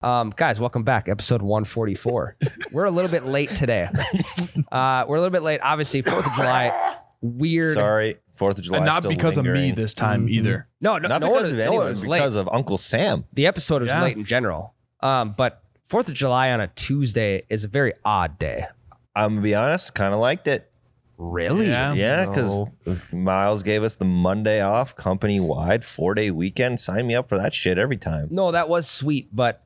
Guys, welcome back. Episode 144. We're a little bit late today. We're a little bit late. Obviously, 4th of July. Weird. Sorry, 4th of July. And not still because lingering. of me this time either. Not because of anyone, because late. of Uncle Sam. The episode was late in general. But 4th of July on a Tuesday is a very odd day. I'm going to be honest, kind of liked it. Really? Yeah, because Miles gave us the Monday off, company-wide, 4-day weekend. Sign me up for that shit every time. No, that was sweet, but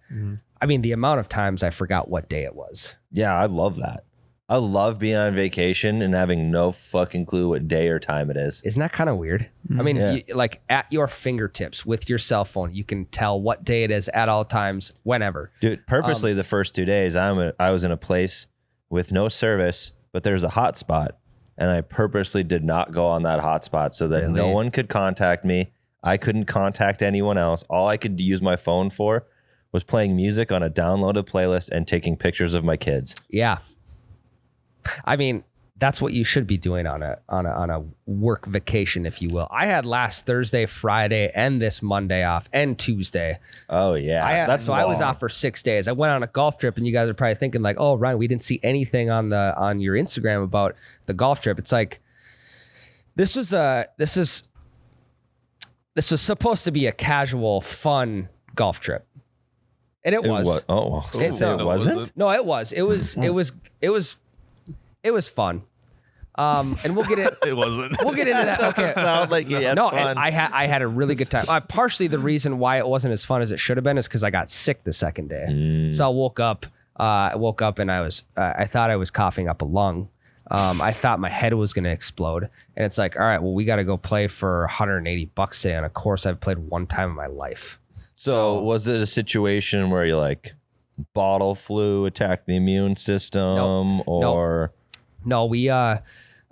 I mean, the amount of times I forgot what day it was. Yeah, I love that. I love being on vacation and having no fucking clue what day or time it is. Isn't that kind of weird? I mean, like at your fingertips with your cell phone, you can tell what day it is at all times, whenever. Dude, purposely the first 2 days, I was in a place with no service, but there's a hotspot. And I purposely did not go on that hotspot so that no one could contact me. I couldn't contact anyone else. All I could use my phone for was playing music on a downloaded playlist and taking pictures of my kids. Yeah. I mean, that's what you should be doing on a work vacation, if you will. I had last Thursday, Friday, and this Monday off, and Tuesday. Oh yeah, I was off for 6 days. I went on a golf trip, and you guys are probably thinking like, "Oh, Ryan, we didn't see anything on your Instagram about the golf trip." It's like this was supposed to be a casual, fun golf trip, and it was. It wasn't. No, it was. It was fun. And we'll get it. It wasn't. We'll get into that. Okay. Sound like you had fun. I had a really good time. Partially the reason why it wasn't as fun as it should have been is because I got sick the second day. So I woke up and I thought I was coughing up a lung. I thought my head was going to explode. And it's like, all right, well, we got to go play for $180 today on a course I've played one time in my life. So was it a situation where you like bottle flu attacked the immune system or? No,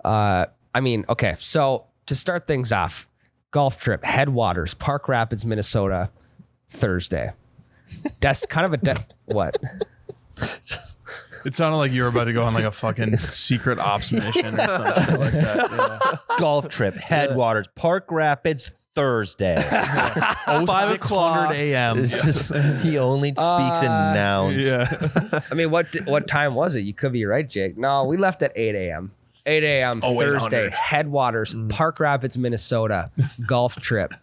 I mean, okay. So to start things off, golf trip, Headwaters, Park Rapids, Minnesota, Thursday. That's kind of what? It sounded like you were about to go on like a fucking secret ops mission or something like that. Yeah. Golf trip, Headwaters, Park Rapids, Thursday. 6:00 a.m. He only speaks in nouns. Yeah. I mean, what time was it? You could be right, Jake. No, we left at 8 a.m. 8 a.m. Thursday, 800. Headwaters, Park Rapids, Minnesota, golf trip.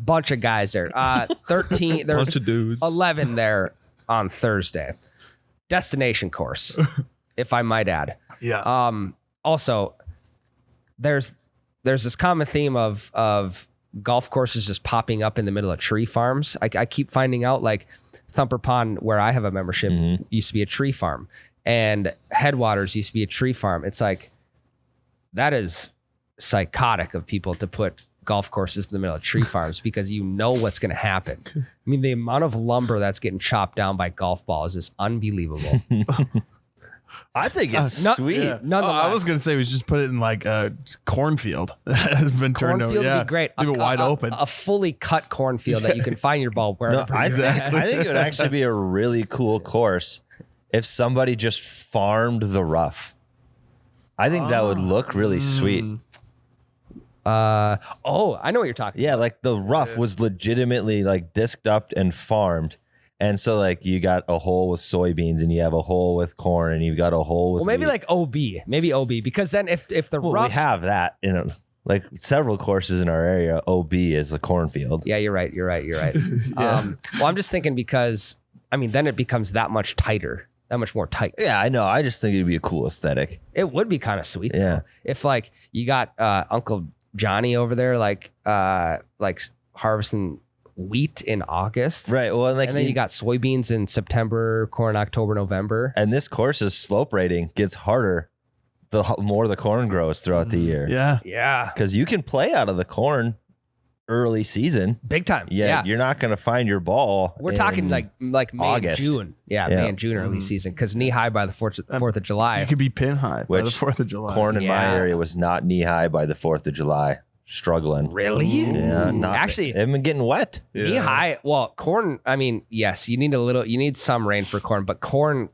Bunch of guys there. 13, there's Bunch of dudes. 11 there on Thursday. Destination course, if I might add. Yeah. Also, there's this common theme of golf courses just popping up in the middle of tree farms. I keep finding out like Thumper Pond, where I have a membership, used to be a tree farm, and Headwaters used to be a tree farm. It's like, that is psychotic of people to put golf courses in the middle of tree farms because you know what's going to happen. I mean, the amount of lumber that's getting chopped down by golf balls is unbelievable. I think it's sweet. Yeah. I was going to say we should just put it in like a cornfield. Has been turned over. Cornfield would be great. Leave it wide open. A fully cut cornfield that you can find your ball wherever. I think it would actually be a really cool course if somebody just farmed the rough. I think that would look really sweet. I know what you're talking about. Yeah, like the rough was legitimately like disked up and farmed. And so like you got a hole with soybeans and you have a hole with corn and you've got a hole with maybe wheat. like OB, because then if the rough, we have that in like several courses in our area. OB is a cornfield. Yeah, you're right. Well, I'm just thinking because I mean then it becomes that much tighter. That much more tight. Yeah, I know. I just think it'd be a cool aesthetic. It would be kind of sweet. Yeah. Though. If like you got Uncle Johnny over there, like harvesting wheat in August. Right. Well, and then you got soybeans in September, corn October, November. And this course's slope rating gets harder the more the corn grows throughout the year. Yeah. Yeah. Because you can play out of the corn early season. Big time. Yeah. You're not going to find your ball. We're talking like May August. and June. Yeah, May and June early season. Because knee high by the 4th of July. You could be pin high by the 4th of July. Corn in my area was not knee high by the 4th of July. Struggling. Really? Yeah. Actually, they've been getting wet. Yeah. Knee high. Well, corn. I mean, yes, you need some rain for corn, but corn.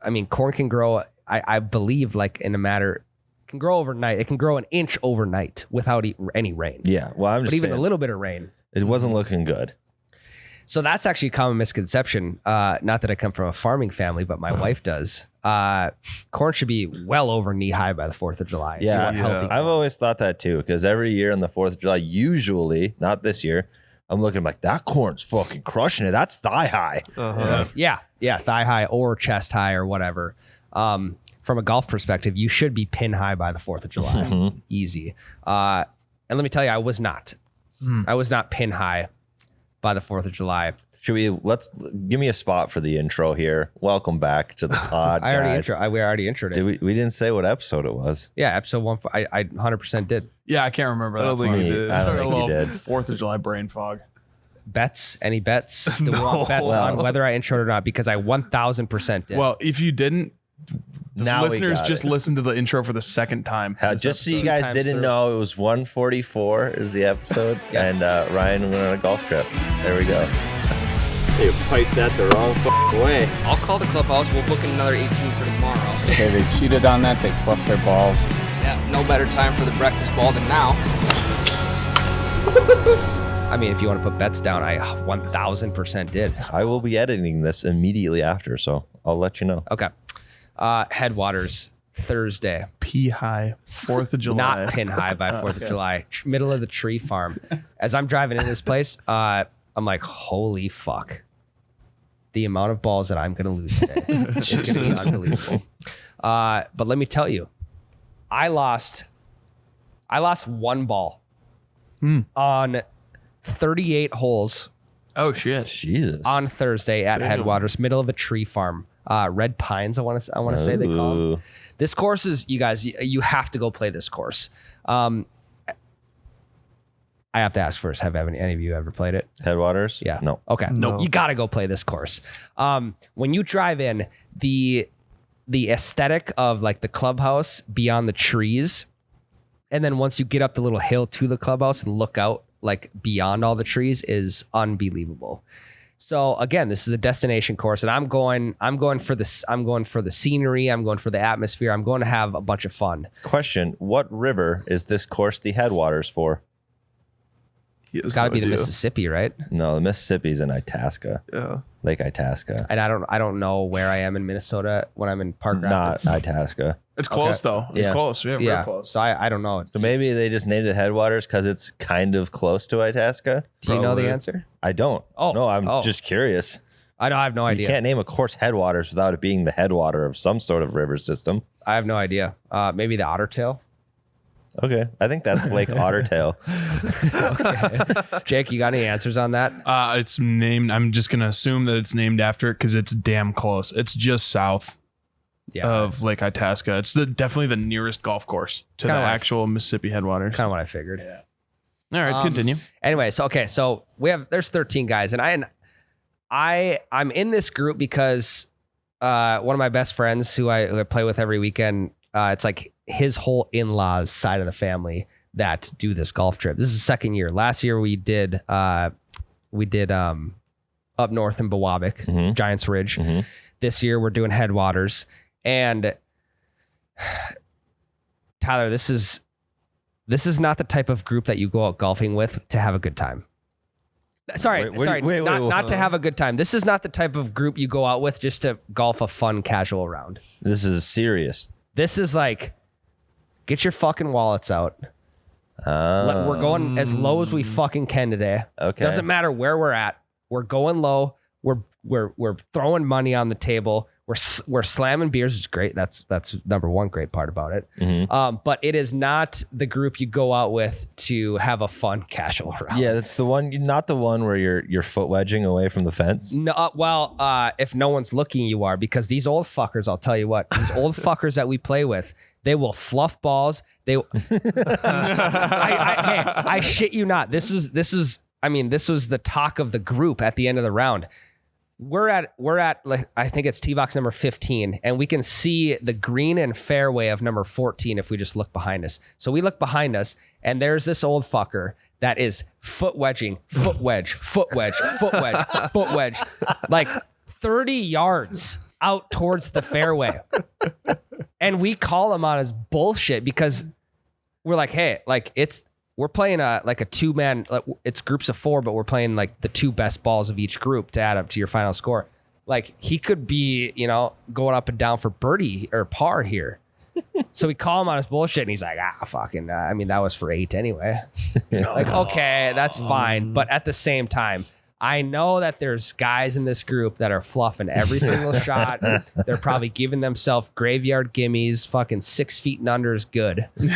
I mean, corn can grow. I believe like in a matter. Can grow overnight. It can grow an inch overnight without any rain. Yeah. Well, I'm just but even saying, a little bit of rain. it wasn't looking good. So that's actually a common misconception. Not that I come from a farming family, but my wife does. Corn should be well over knee high by the 4th of July. Yeah, Healthy I've always thought that too, because every year on the 4th of July, usually, not this year, I'm looking like, that corn's fucking crushing it. That's thigh high. Yeah, thigh high or chest high or whatever. From a golf perspective, you should be pin high by the 4th of July. Easy. And let me tell you, I was not. I was not pin high by the 4th of July. Give me a spot for the intro here. Welcome back to the pod. We already introed it. We didn't say what episode it was. Yeah, episode 1. I 100% did. Yeah, I can't remember that. I don't think you did. 4th of July brain fog. Bets? Any bets? Do we want bets on whether I introed or not? Because I 1000% did. Well, if you didn't, Now listeners just listened to the intro for the second time. Just so you guys didn't know, it was 144 is the episode, and Ryan went on a golf trip. There we go. They piped that the wrong way. I'll call the clubhouse. We'll book another 18 for tomorrow. Okay, they cheated on that. They fluffed their balls. Yeah, no better time for the breakfast ball than now. I mean, if you want to put bets down, I 1000% did. I will be editing this immediately after, so I'll let you know. Okay. Headwaters, Thursday. Pea high, 4th of July. Not pin high by 4th of July. Middle of the tree farm. As I'm driving in this place, I'm like, holy fuck. The amount of balls that I'm going to lose today is going to be unbelievable. But let me tell you, I lost one ball on 38 holes. Oh shit! Jesus. On Thursday at Headwaters, middle of a tree farm. Red Pines, I want to say they call them. This course is, you guys, you have to go play this course. I have to ask first, have any of you ever played it? Headwaters? Yeah. No. Okay. No. You got to go play this course. When you drive in, the aesthetic of like the clubhouse beyond the trees, and then once you get up the little hill to the clubhouse and look out like beyond all the trees is unbelievable. So again, this is a destination course, and I'm going for this. I'm going for the scenery. I'm going for the atmosphere. I'm going to have a bunch of fun. Question: what river is this course the Headwaters for? It's got to be the Mississippi, right? No, the Mississippi's in Itasca. Yeah. Lake Itasca. And I don't know where I am in Minnesota when I'm in Park Not Rapids. Itasca. It's close though. It's close. Yeah, very close. So I don't know. So maybe they just named it Headwaters because it's kind of close to Itasca. Do you know the answer? I don't. Oh. No, I'm just curious. I have no idea. You can't name a course Headwaters without it being the headwater of some sort of river system. I have no idea. Maybe the Otter Tail. Okay. I think that's Lake Ottertail. Okay. Jake, you got any answers on that? It's named. I'm just gonna assume that it's named after it because it's damn close. It's just south of Lake Itasca. It's definitely the nearest golf course to the actual Mississippi Headwaters. Kind of what I figured. Yeah. All right, continue. Anyway, so there's 13 guys, and I'm in this group because one of my best friends who I play with every weekend, it's like his whole in-laws side of the family that do this golf trip. This is the second year. Last year we did up north in Bewabic, Giants Ridge. This year we're doing Headwaters. And Tyler, this is not the type of group that you go out golfing with to have a good time. Not to have a good time. This is not the type of group you go out with just to golf a fun casual round. This is serious. This is like, get your fucking wallets out. We're going as low as we fucking can today. Okay. Doesn't matter where we're at. We're going low. We're throwing money on the table. We're slamming beers, which is great. That's number one great part about it. But it is not the group you go out with to have a fun casual round. Yeah, that's the one. Not the one where you're foot wedging away from the fence. No, if no one's looking, you are, because these old fuckers. I'll tell you what. These old fuckers that we play with, they will fluff balls. I shit you not. This was the talk of the group at the end of the round. We're at like, I think it's tee box number 15, and we can see the green and fairway of number 14 if we just look behind us. So we look behind us, and there's this old fucker that is foot wedging, foot wedge, foot wedge, foot wedge, foot wedge, like 30 yards out towards the fairway. And we call him on his bullshit because we're like, hey, like it's we're playing a 2-man, like, it's groups of 4, but we're playing like the 2 best balls of each group to add up to your final score. Like he could be, going up and down for birdie or par here. So we call him on his bullshit and he's like, fucking, that was for 8 anyway. Like, okay, that's fine. But at the same time, I know that there's guys in this group that are fluffing every single shot. They're probably giving themselves graveyard gimmies. Fucking 6 feet and under is good. Which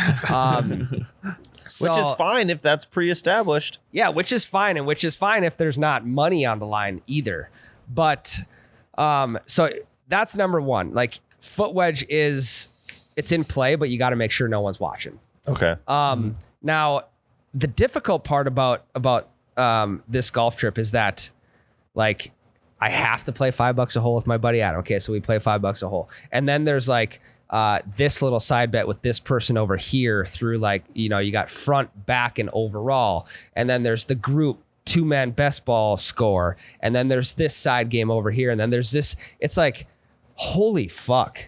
is fine if that's pre-established. Yeah, which is fine. And which is fine if there's not money on the line either. But so that's number one. Like foot wedge it's in play, but you got to make sure no one's watching. Okay. Now, the difficult part about this golf trip is that, like, I have to play $5 a hole with my buddy Adam. Okay, so we play $5 a hole, and then there's like this little side bet with this person over here through like you got front, back, and overall, and then there's the group 2-man best ball score, and then there's this side game over here, and then there's this. It's like, holy fuck.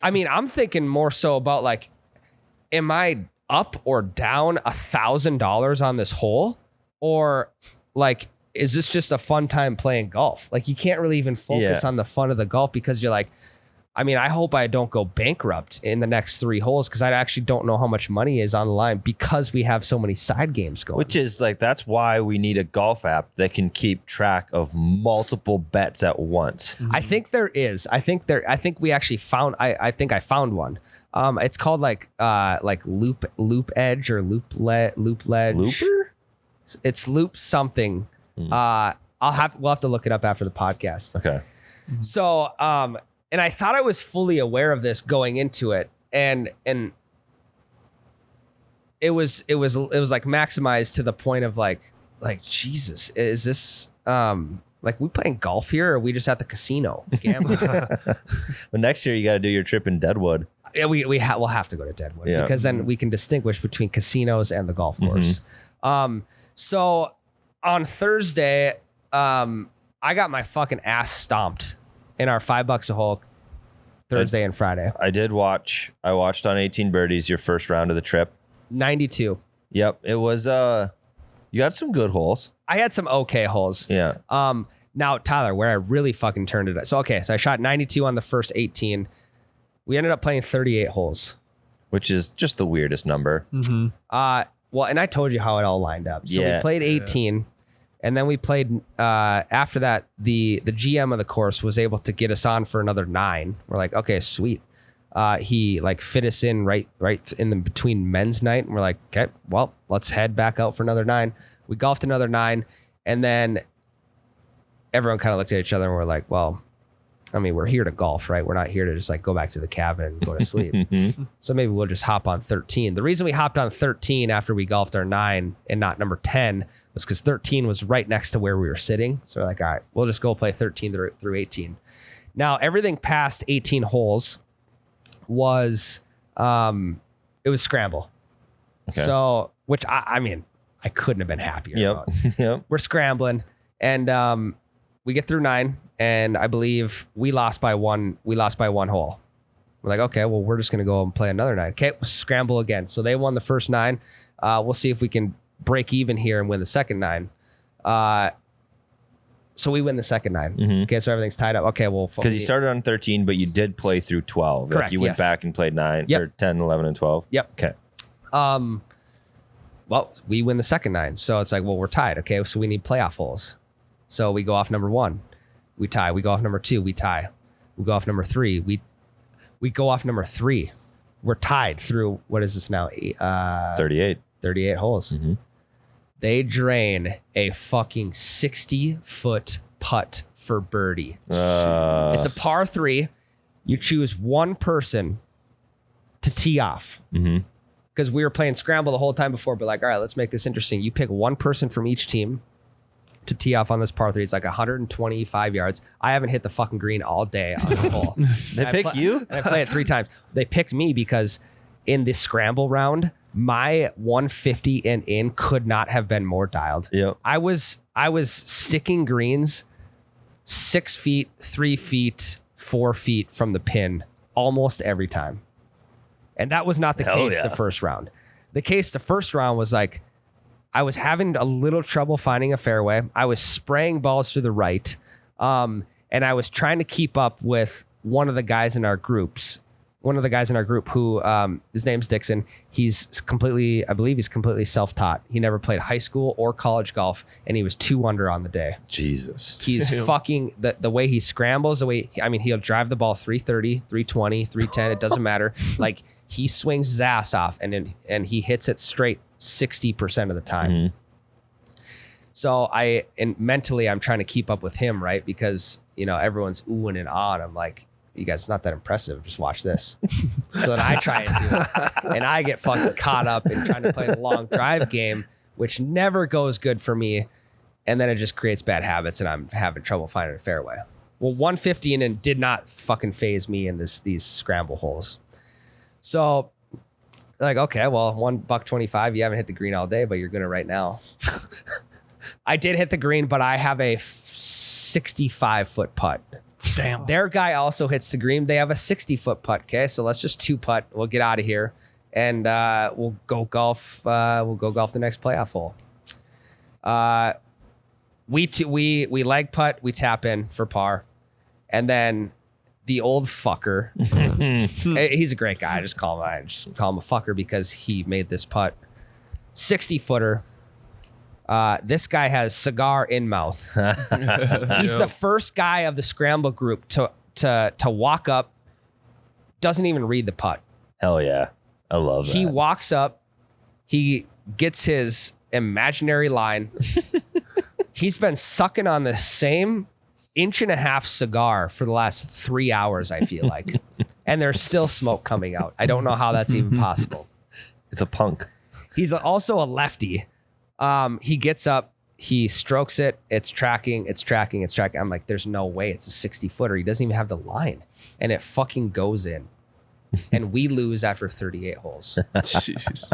I mean, I'm thinking more so about like, am I up or down $1,000 on this hole, or like, is this just a fun time playing golf? Like, you can't really even focus on the fun of the golf because you're like, I mean, I hope I don't go bankrupt in the next 3 holes because I actually don't know how much money is on the line because we have so many side games going. Which is like, that's why we need a golf app that can keep track of multiple bets at once. I think there is. I think we actually found. I think I found one. It's called like loop edge or loop ledge. Looper? It's loop something. We'll have to look it up after the podcast. Okay. So and I thought I was fully aware of this going into it, and it was like maximized to the point of like Jesus, is this like we playing golf here, or are we just at the casino gambling? But next year you got to do your trip in Deadwood. Yeah, we'll have to go to Deadwood because then we can distinguish between casinos and the golf course. So on Thursday, I got my fucking ass stomped in our $5 a hole Thursday and Friday. I watched on 18 Birdies your first round of the trip. 92. Yep. It was you got some good holes. I had some okay holes. Yeah. Now, Tyler, where I really fucking turned it up. So I shot 92 on the first 18. We ended up playing 38 holes. Which is just the weirdest number. Well, and I told you how it all lined up. So we played 18. And then we played, after that, the GM of the course was able to get us on for another 9. We're like, okay, sweet. He like fit us in right in the between men's night. And we're like, okay, well, let's head back out for another 9. We golfed another 9. And then everyone kind of looked at each other and we're like, well, I mean, we're here to golf, right? We're not here to just like go back to the cabin and go to sleep. So maybe we'll just hop on 13. The reason we hopped on 13 after we golfed our 9 and not number 10 was because 13 was right next to where we were sitting. So we're like, all right, we'll just go play 13 through 18. Now, everything past 18 holes was, it was scramble. Okay. So, which I mean, I couldn't have been happier about. Yep. We're scrambling and we get through 9. And I believe we lost by one hole. We're like, okay, well, we're just going to go and play another 9. Okay, we'll scramble again. So they won the first 9. We'll see if we can break even here and win the second 9. So we win the second 9. Okay, so everything's tied up. Okay, well, because you started on 13, but you did play through 12. Correct. Like you went back and played 9 Yep. or 10, 11, and 12. Yep. Okay. Well, we win the second 9. So it's like, well, we're tied. Okay, so we need playoff holes. So we go off number 1. We tie. We go off number 2. We tie. We go off number 3. We go off number 3. We're tied through, what is this now? 38 holes. They drain a fucking 60-foot putt for birdie. It's a par 3. You choose one person to tee off. Because we were playing scramble the whole time before, but like, all right, let's make this interesting. You pick one person from each team to tee off on this par 3. It's like 125 yards. I haven't hit the fucking green all day on this hole. They pick you? And I played it 3 times. They picked me because in this scramble round, my 150 and in could not have been more dialed. Yep. I was sticking greens 6 feet, 3 feet, 4 feet from the pin almost every time. And that was not the case the first round. The case, the first round was like, I was having a little trouble finding a fairway. I was spraying balls to the right. And I was trying to keep up with one of the guys in our group who, his name's Dixon. He's completely, I believe he's completely self-taught. He never played high school or college golf, and he was 2 under on the day. Jesus. He's fucking, the way he scrambles, he'll drive the ball 330, 320, 310. It doesn't matter. Like, he swings his ass off and he hits it straight 60% of the time. Mm-hmm. So mentally I'm trying to keep up with him, right? Because, everyone's oohing and ahhing. I'm like, you guys, it's not that impressive. Just watch this. So then I try and do it. And I get fucking caught up in trying to play the long drive game, which never goes good for me. And then it just creates bad habits and I'm having trouble finding a fairway. Well, 150 and did not fucking phase me in these scramble holes. So like, okay, well, $1.25, you haven't hit the green all day, but you're going to right now. I did hit the green, but I have a 65-foot putt. Damn. Their guy also hits the green. They have a 60-foot putt. Okay, so let's just 2-putt. We'll get out of here, and we'll go golf. We'll go golf the next playoff hole. We leg putt. We tap in for par, and then the old fucker. He's a great guy. I just call him a fucker because he made this putt. 60-footer. This guy has cigar in mouth. He's the first guy of the scramble group to walk up, doesn't even read the putt. Hell yeah. I love that. He walks up, he gets his imaginary line. He's been sucking on the same 1.5 inch cigar for the last 3 hours, I feel like. And there's still smoke coming out. I don't know how that's even possible. It's a punk. He's also a lefty. He gets up, he strokes it, it's tracking. I'm like, there's no way it's a 60-footer. He doesn't even have the line. And it fucking goes in. And we lose after 38 holes. Jeez.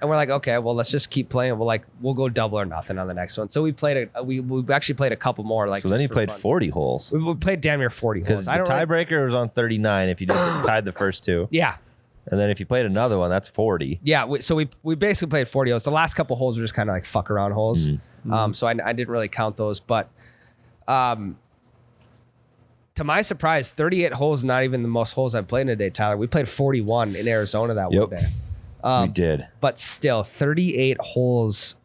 And we're like, okay, well, let's just keep playing. We'll go double or nothing on the next one. So we actually played a couple more. Like, so then you played 40 holes. We played damn near 40 holes. Because the tiebreaker was on 39 if you tied the first two. Yeah. And then if you played another one, that's 40. Yeah, so we basically played 40 holes. The last couple holes were just kind of like fuck around holes. Mm-hmm. So I didn't really count those. But to my surprise, 38 holes is not even the most holes I've played in a day, Tyler. We played 41 in Arizona that one day. We did. But still, 38 holes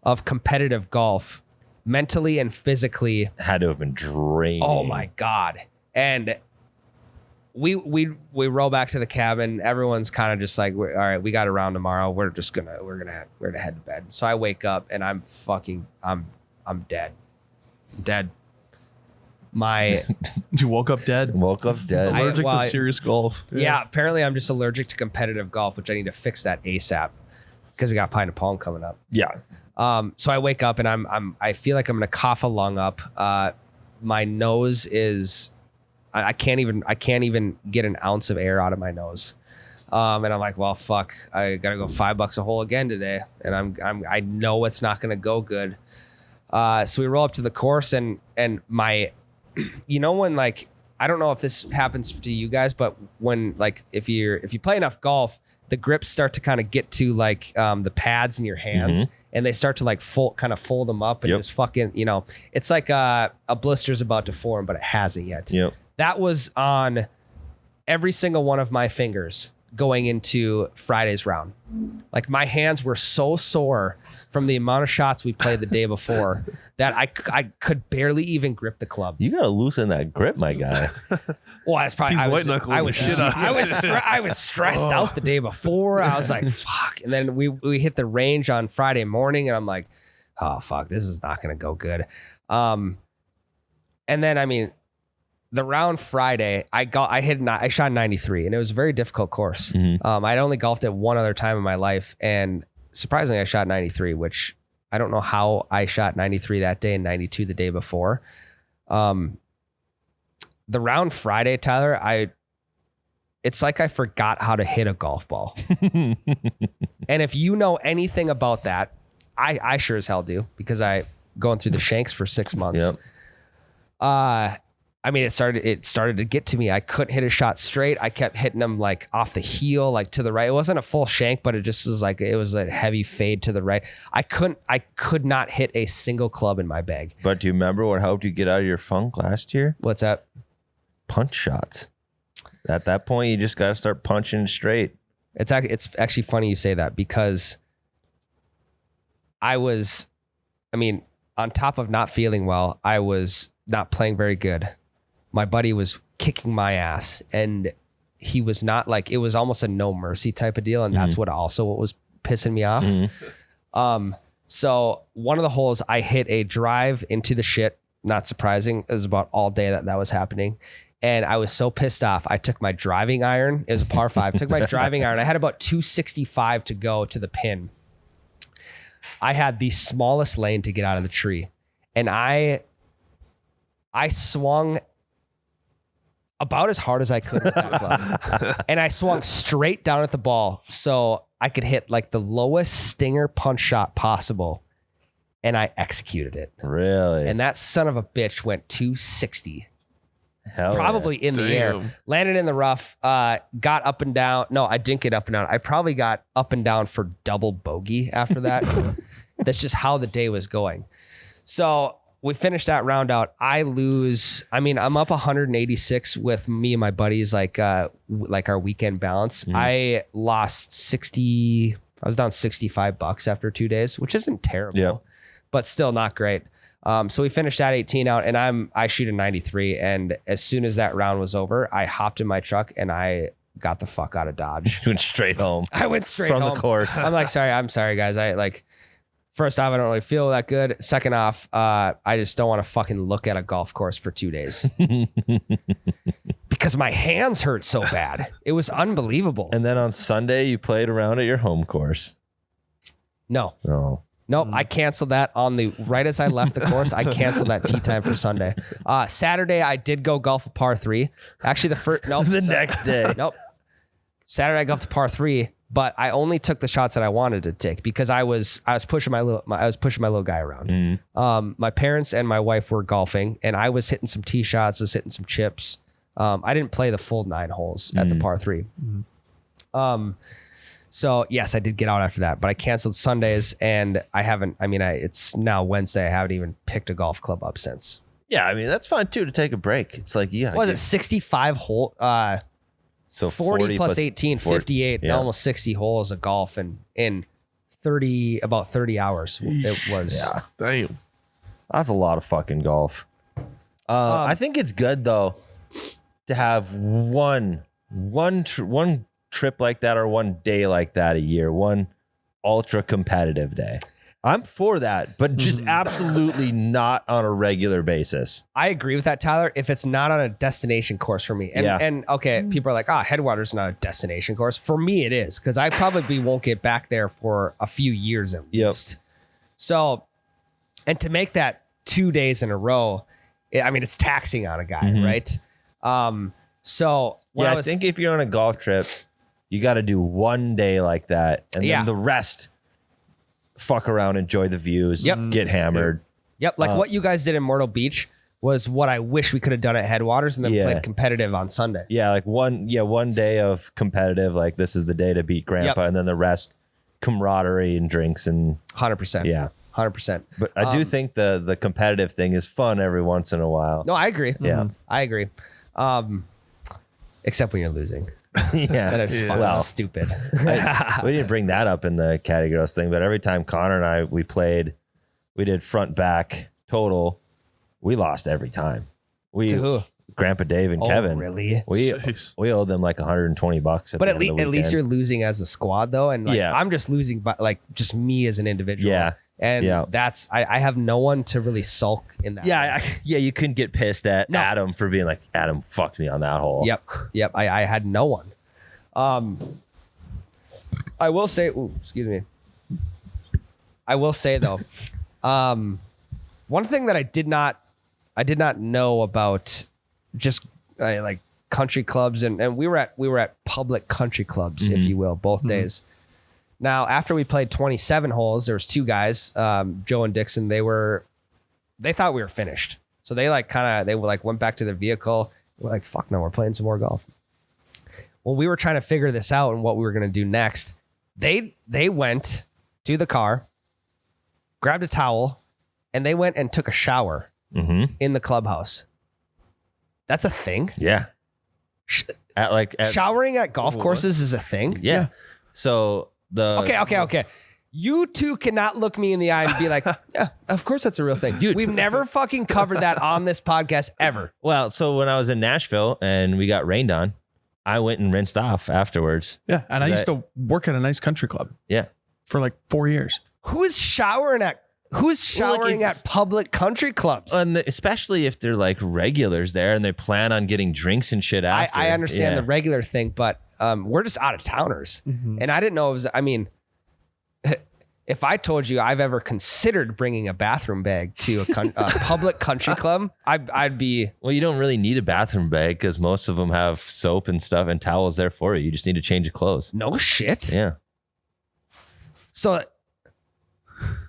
of competitive golf, mentally and physically. Had to have been draining. Oh, my God. And we roll back to the cabin. Everyone's kind of just like, all right, we got a round tomorrow. We're gonna head to bed. So I wake up and I'm dead. I'm dead. You woke up dead? Allergic to serious golf. Yeah, apparently I'm just allergic to competitive golf, which I need to fix that ASAP because we got Pine of Palm coming up. Yeah. So I wake up and I feel like I'm gonna cough a lung up. My nose is. I can't even get an ounce of air out of my nose. And I'm like, well, fuck, I gotta go $5 a hole again today. And I know it's not gonna go good. So we roll up to the course and my, when like, I don't know if this happens to you guys, but when like, if you play enough golf, the grips start to kind of get to like the pads in your hands. Mm-hmm. And they start to like fold them up and just fucking, it's like a blister's about to form, but it hasn't yet. Yep. That was on every single one of my fingers going into Friday's round. Like my hands were so sore from the amount of shots we played the day before that I could barely even grip the club. You gotta loosen that grip, my guy. Well, that's probably I was stressed out the day before. I was like, fuck. And then we hit the range on Friday morning, and I'm like, oh fuck, this is not gonna go good. And then the round Friday, I shot 93, and it was a very difficult course. Mm-hmm. I'd only golfed it one other time in my life, and surprisingly, I shot 93, which I don't know how I shot 93 that day and 92 the day before. The round Friday, Tyler, it's like I forgot how to hit a golf ball. And if you know anything about that, I sure as hell do, because I going through the shanks for 6 months. Yep. I mean, it started to get to me. I couldn't hit a shot straight. I kept hitting them like off the heel, like to the right. It wasn't a full shank, but it just was like, it was a heavy fade to the right. I could not hit a single club in my bag. But do you remember what helped you get out of your funk last year? What's that? Punch shots. At that point, you just got to start punching straight. It's actually funny you say that, because on top of not feeling well, I was not playing very good. My buddy was kicking my ass, and he was not like, it was almost a no mercy type of deal. And that's what was pissing me off. So one of the holes I hit a drive into the shit, not surprising. It was about all day that was happening. And I was so pissed off. I took my driving iron. It was a par 5. Took my driving iron. I had about 265 to go to the pin. I had the smallest lane to get out of the tree. And I swung about as hard as I could with that club. And I swung straight down at the ball so I could hit like the lowest stinger punch shot possible. And I executed it. Really? And that son of a bitch went 260. Hell Probably in the air. Landed in the rough, got up and down. No, I didn't get up and down. I probably got up and down for double bogey after that. That's just how the day was going. So we finished that round out. I lose. I mean, I'm up 186 with me and my buddies, like our weekend balance. I lost 60. I was down $65 after 2 days, which isn't terrible, but still not great. So we finished that 18 out, and I shoot a 93. And as soon as that round was over, I hopped in my truck and I got the fuck out of Dodge. Went straight home. I went straight from home. the course. I'm sorry guys. First off, I don't really feel that good. Second off, I just don't want to fucking look at a golf course for 2 days because my hands hurt so bad. It was unbelievable. And then on Sunday, you played around at your home course. No. Oh. I canceled that right as I left the course. I canceled that tee time for Sunday. Saturday, I did go golf a par 3. Actually, next day. Nope. Saturday, I golfed a par 3, but I only took the shots that I wanted to take because I was pushing my little guy around. My parents and my wife were golfing, and I was hitting some tee shots, was hitting some chips. I didn't play the full 9 holes at the par 3. So yes, I did get out after that, but I canceled Sundays, and I haven't. I mean, it's now Wednesday. I haven't even picked a golf club up since. Yeah, I mean that's fine too to take a break. It's like Was it 65 hole? So 40 plus 18, 40, 58, almost 60 holes of golf, and in about 30 hours it was. Yeah, damn, that's a lot of fucking golf. I think it's good though to have one trip like that or one day like that a year, one ultra competitive day. I'm for that, but just absolutely not on a regular basis. I agree with that, Tyler. If it's not on a destination course for me, and okay, people are like, Headwaters is not a destination course. For me, it is, because I probably won't get back there for a few years at least. So, and to make that 2 days in a row, it's taxing on a guy, right? So I think if you're on a golf trip, you got to do one day like that, and then the rest, fuck around, enjoy the views, get hammered. Yep, like what you guys did in Myrtle Beach was what I wish we could have done at Headwaters, and then played competitive on Sunday. Yeah, like one day of competitive, like this is the day to beat Grandpa, and then the rest camaraderie and drinks and 100%. Yeah. 100%. But I do think the competitive thing is fun every once in a while. No, I agree. Yeah. I agree. Except when you're losing. Yeah. That is fucking stupid. We didn't bring that up in the categories thing, but every time Connor and we did front back total, we lost every time. To who? Grandpa Dave and Kevin. Really? We owed them like $120. But at least you're losing as a squad though, and I'm just losing by just me as an individual. Yeah. And that's I have no one to really sulk in that. Yeah, you couldn't get pissed at Adam for being like, Adam fucked me on that hole. Yep. I had no one. I will say, excuse me. I will say though, one thing that I did not know about just like country clubs, and we were at public country clubs, if you will, both days. Now, after we played 27 holes, there was 2 guys, Joe and Dixon. They thought we were finished. So they like went back to their vehicle. We're like, fuck no, we're playing some more golf. When we were trying to figure this out and what we were going to do next, they went to the car, grabbed a towel, and they went and took a shower in the clubhouse. That's a thing? Yeah. Showering at golf courses is a thing? Yeah. So Okay. You two cannot look me in the eye and be like, yeah, of course that's a real thing. Dude, we've never fucking covered that on this podcast ever. Well, so when I was in Nashville and we got rained on, I went and rinsed off afterwards. Yeah. And I used to work at a nice country club. Yeah. For like 4 years. Who's showering at public country clubs? And especially if they're like regulars there and they plan on getting drinks and shit after. I understand the regular thing, but we're just out of towners. And I didn't know it was, if I told you I've ever considered bringing a bathroom bag to a public country club, I'd be... Well, you don't really need a bathroom bag because most of them have soap and stuff and towels there for you. You just need to change your clothes. No shit. Yeah. So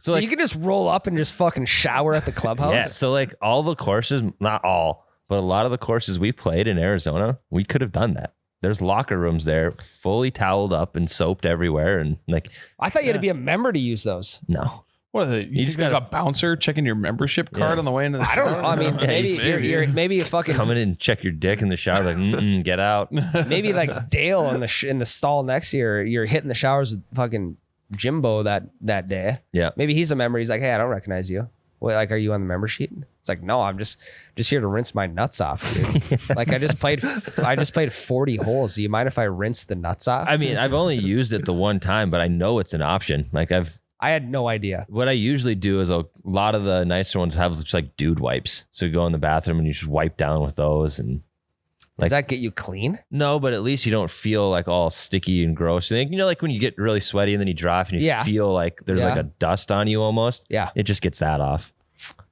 like, you can just roll up and just fucking shower at the clubhouse? Yeah. So like all the courses, not all, but a lot of the courses we played in Arizona, we could have done that. There's locker rooms there, fully toweled up and soaped everywhere. And like, I thought you had to be a member to use those. No. What are they? You think there's a bouncer checking your membership card on the way into the I don't know. I mean, maybe a fucking... Come in and check your dick in the shower, like, get out. Maybe like Dale in the stall next year, you're hitting the showers with fucking Jimbo that day. Yeah. Maybe he's a member. He's like, hey, I don't recognize you. Wait, like, are you on the member sheet? It's like, no, I'm just here to rinse my nuts off, dude. Like I just played 40 holes. Do you mind if I rinse the nuts off? I mean, I've only used it the one time, but I know it's an option. Like I had no idea. What I usually do is a lot of the nicer ones have just like dude wipes. So you go in the bathroom and you just wipe down with those. And does that get you clean? No, but at least you don't feel like all sticky and gross. And like when you get really sweaty and then you dry off and you feel like there's like a dust on you almost. Yeah. It just gets that off.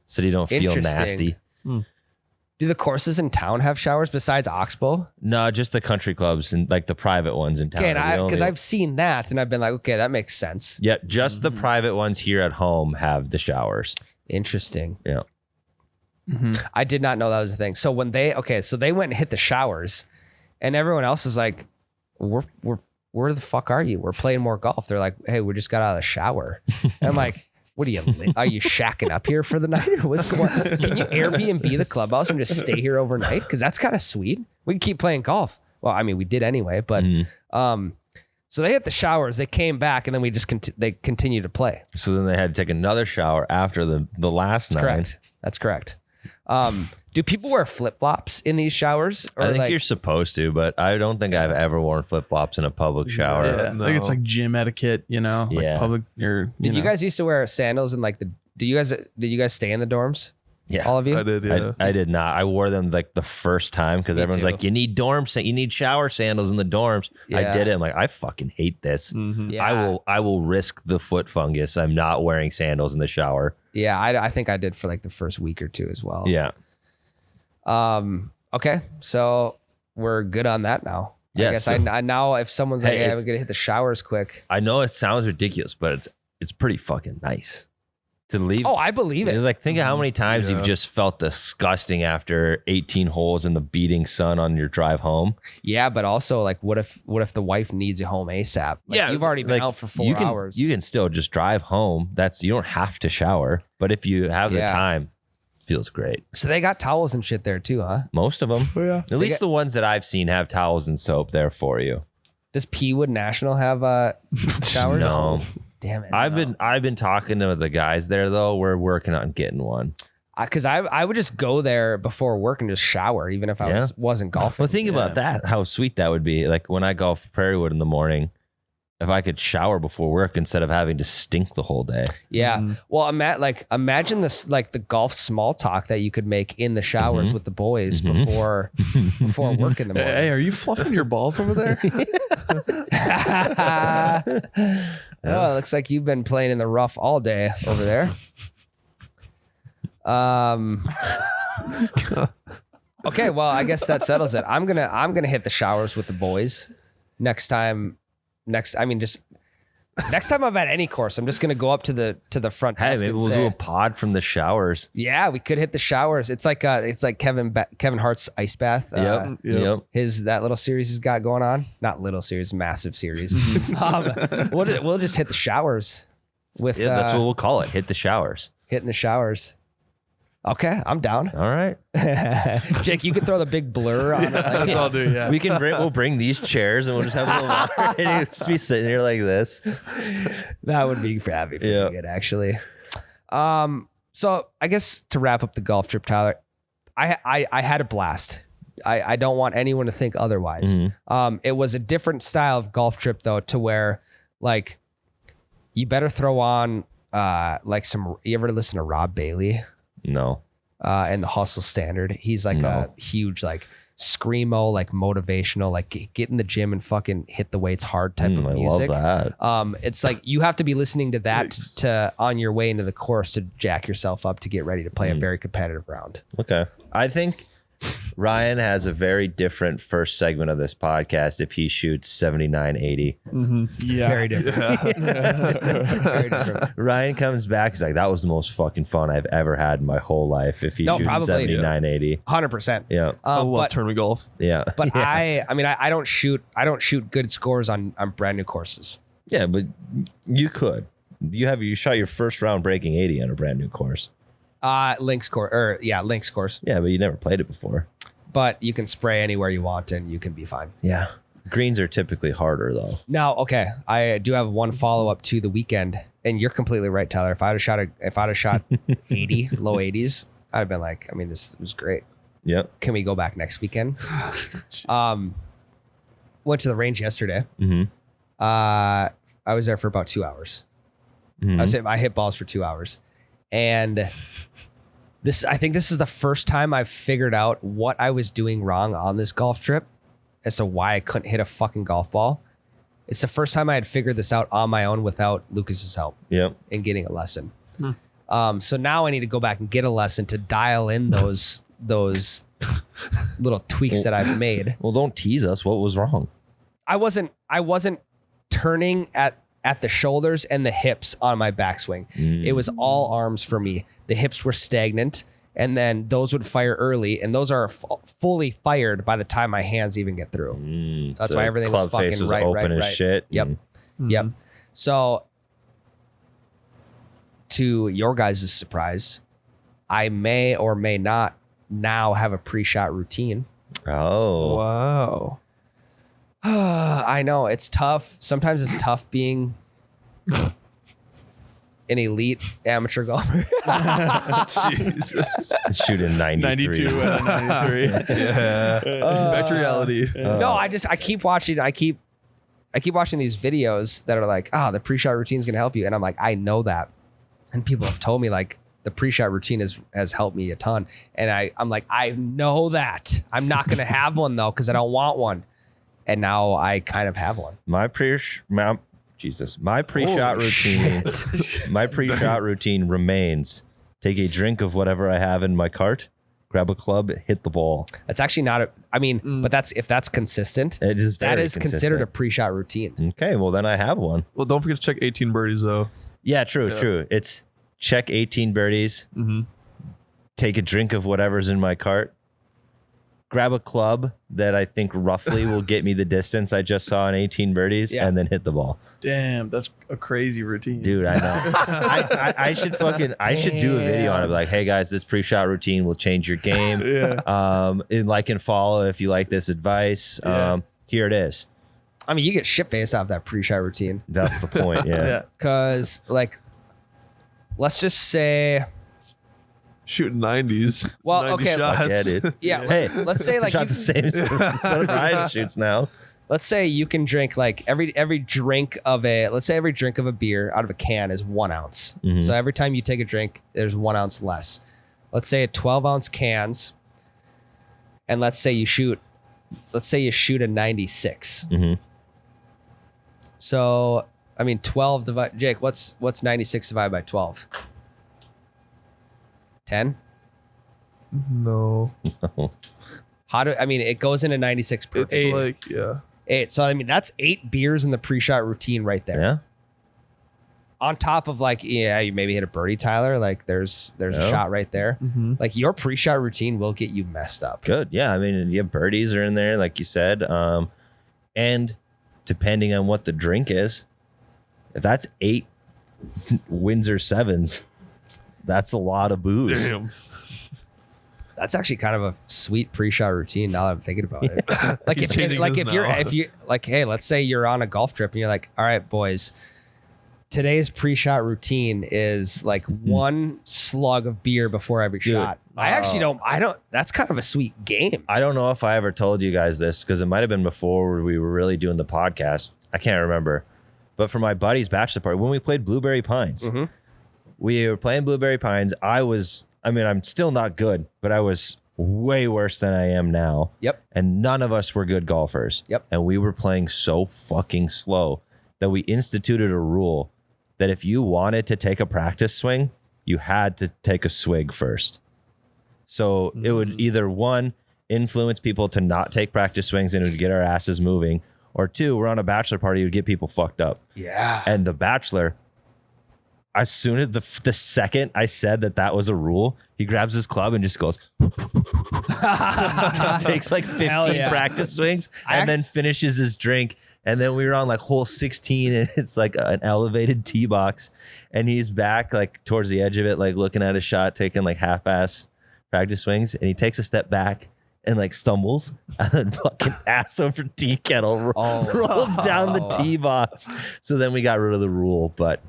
So you don't feel nasty. Do the courses in town have showers besides Oxbow? No, just the country clubs and like the private ones in town. Okay, because I've seen that and I've been like, okay, that makes sense. Yeah, just the private ones here at home have the showers. Interesting. Yeah. I did not know that was a thing. So when they went and hit the showers and everyone else is like, where the fuck are you? We're playing more golf. They're like, hey, we just got out of the shower. And I'm like, what are you shacking up here for the night or what's going on? Can you Airbnb the clubhouse and just stay here overnight? Because that's kind of sweet. We can keep playing golf. Well, I mean, we did anyway, but so they hit the showers, they came back, and then we just they continued to play. So then they had to take another shower after the last night. Correct. That's correct. Do people wear flip-flops in these showers? I think you're supposed to, but I don't think I've ever worn flip-flops in a public shower. Yeah, I think it's like gym etiquette, like public. Did you guys used to wear sandals and like did you guys stay in the dorms? Yeah, all of you. I did. Yeah, I did not. I wore them like the first time because everyone's like, you need you need shower sandals in the dorms. Yeah. I did it. I'm like, I fucking hate this. Yeah. I will risk the foot fungus. I'm not wearing sandals in the shower. Yeah, I think I did for like the first week or two as well. Yeah. Okay, so we're good on that now. Yeah, I guess so- I now if someone's like, hey, I'm gonna hit the showers quick. I know it sounds ridiculous, but it's pretty fucking nice to leave. Oh, I believe it. Like, think of how many times you've just felt disgusting after 18 holes in the beating sun on your drive home. Yeah, but also like, what if the wife needs you home ASAP? Like, you've already been out for 4 hours. You can still just drive home. You don't have to shower, but if you have the time, it feels great. So they got towels and shit there too, huh? Most of them. Oh, yeah. At least the ones that I've seen have towels and soap there for you. Does Peawood National have showers? No. Damn it. I've been talking to the guys there though. We're working on getting one. Because I would just go there before work and just shower, even if I wasn't golfing. Well, think about that. How sweet that would be. Like when I golf Prairiewood in the morning, if I could shower before work instead of having to stink the whole day. Yeah. Well, imagine this, like the golf small talk that you could make in the showers with the boys before work in the morning. Hey, are you fluffing your balls over there? Oh, it looks like you've been playing in the rough all day over there. Okay, well, I guess that settles it. I'm gonna hit the showers with the boys next time. I mean, just Next time I'm at any course, I'm just gonna go up to the front Hey, desk maybe and we'll say, do a pod from the showers. yeah, we could hit the showers. It's like Kevin Hart's ice bath. Yep. That little series he's got going on. Not little series, massive series. We'll just hit the showers with. Yeah, that's what we'll call it. Hit the showers. Hitting the showers. Okay, I'm down. All right. Jake, you can throw the big blur on it. That's all I'll do. Yeah. We'll bring these chairs and we'll just have a little water and you'll just be sitting here like this. That would be pretty good, actually. So I guess to wrap up the golf trip, Tyler, I had a blast. I don't want anyone to think otherwise. It was a different style of golf trip though, to where like you better throw on you ever listen to Rob Bailey? No. And the Hustle Standard. He's like a huge like screamo, like motivational, like get in the gym and fucking hit the weights hard type of music. I love that. It's like you have to be listening to that to on your way into the course to jack yourself up to get ready to play a very competitive round. Okay. I think Ryan has a very different first segment of this podcast if he shoots 79-80. Yeah. Very different. Very different. Ryan comes back. He's like, that was the most fucking fun I've ever had in my whole life. If he shoots probably, 79-80. 100%. Yeah. I love tournament golf. Yeah. But I don't shoot good scores on brand new courses. Yeah, but you could. You shot your first round breaking 80 on a brand new course. Links course. Yeah, but you never played it before. But you can spray anywhere you want and you can be fine. Yeah. Greens are typically harder though. Now, okay, I do have one follow up to the weekend, and you're completely right, Tyler. If I'd have shot 80, low 80s, I'd have been like, I mean, this was great. Yep. Can we go back next weekend? Went to the range yesterday. I was there for about 2 hours. I hit balls for 2 hours, and I think this is the first time I've figured out what I was doing wrong on this golf trip as to why I couldn't hit a fucking golf ball. It's the first time I had figured this out on my own without Lucas's help. Yep. And getting a lesson. So now I need to go back and get a lesson to dial in those little tweaks that I've made. Well, don't tease us. What was wrong? I wasn't turning at the shoulders and the hips on my backswing. It was all arms for me. The hips were stagnant, and then those would fire early, and those are fully fired by the time my hands even get through. So that's why everything was fucking face was right. open as shit. Yep. Yep. So to your guys' surprise, I may or may not now have a pre-shot routine. Oh. Wow. I know it's tough. Sometimes it's tough being an elite amateur golfer. Jesus. Shooting 93. 92 out of 93. Yeah. Back to reality. No, I keep watching. I keep watching these videos that are like, the pre-shot routine is going to help you. And I'm like, I know that. And people have told me like the pre-shot routine has helped me a ton. And I'm like, I know that. I'm not going to have one though, because I don't want one. And now I kind of have one. My pre-shot routine. My pre-shot routine remains: take a drink of whatever I have in my cart, grab a club, hit the ball. That's actually not but if that's consistent, It is that very is considered a pre-shot routine. Okay, well then I have one. Well, don't forget to check 18 birdies though. Yeah, true. It's check 18 birdies, take a drink of whatever's in my cart, grab a club that I think roughly will get me the distance I just saw in 18 birdies, and then hit the ball. Damn, that's a crazy routine. Dude, I know. I should do a video on it. Like, hey guys, this pre-shot routine will change your game. And like and follow if you like this advice. Here it is. I mean, you get shit-faced off that pre-shot routine. That's the point. Yeah. Because like, let's just say, Shooting 90s. Well, 90 okay, shots. I get it. yeah, Hey, let's say like shot the same instead of Ryan shoots now. let's say you can drink like every drink of a beer out of a can is 1 ounce. So every time you take a drink, there's 1 ounce less. Let's say 12 ounce cans, and let's say you shoot a 96. So I mean 12 divided, Jake, what's 96 divided by 12? 10? No. It goes into 96 per It's 8. like, yeah. 8. So I mean that's 8 beers in the pre-shot routine right there. Yeah. on top of like, yeah, you maybe hit a birdie, Tyler. Like there's a shot right there. Like your pre-shot routine will get you messed up. Good. Yeah. I mean, you have birdies are in there, like you said. And depending on what the drink is, if that's 8 Windsor 7s, that's a lot of booze. Damn. That's actually kind of a sweet pre-shot routine now that I'm thinking about it. Like He's if changing his if you like, hey, let's say you're on a golf trip and you're like, all right, boys, today's pre-shot routine is like one slug of beer before every shot. I actually don't, that's kind of a sweet game. I don't know if I ever told you guys this because it might have been before we were really doing the podcast. I can't remember. But for my buddy's bachelor party, when we played Blueberry Pines, we were playing Blueberry Pines. I'm still not good, but I was way worse than I am now. Yep. And none of us were good golfers. Yep. And we were playing so fucking slow that we instituted a rule that if you wanted to take a practice swing, you had to take a swig first. So it would either one, influence people to not take practice swings and it would get our asses moving, or two, we're on a bachelor party, it would get people fucked up. Yeah. And the bachelor, as soon as the second I said that was a rule, he grabs his club and just goes, takes like 15 practice swings and then finishes his drink. And then we were on like hole 16 and it's like an elevated tee box. And he's back like towards the edge of it, like looking at his shot, taking like half-ass practice swings. And he takes a step back and like stumbles and then fucking ass over tea kettle rolls down the tee box. So then we got rid of the rule, but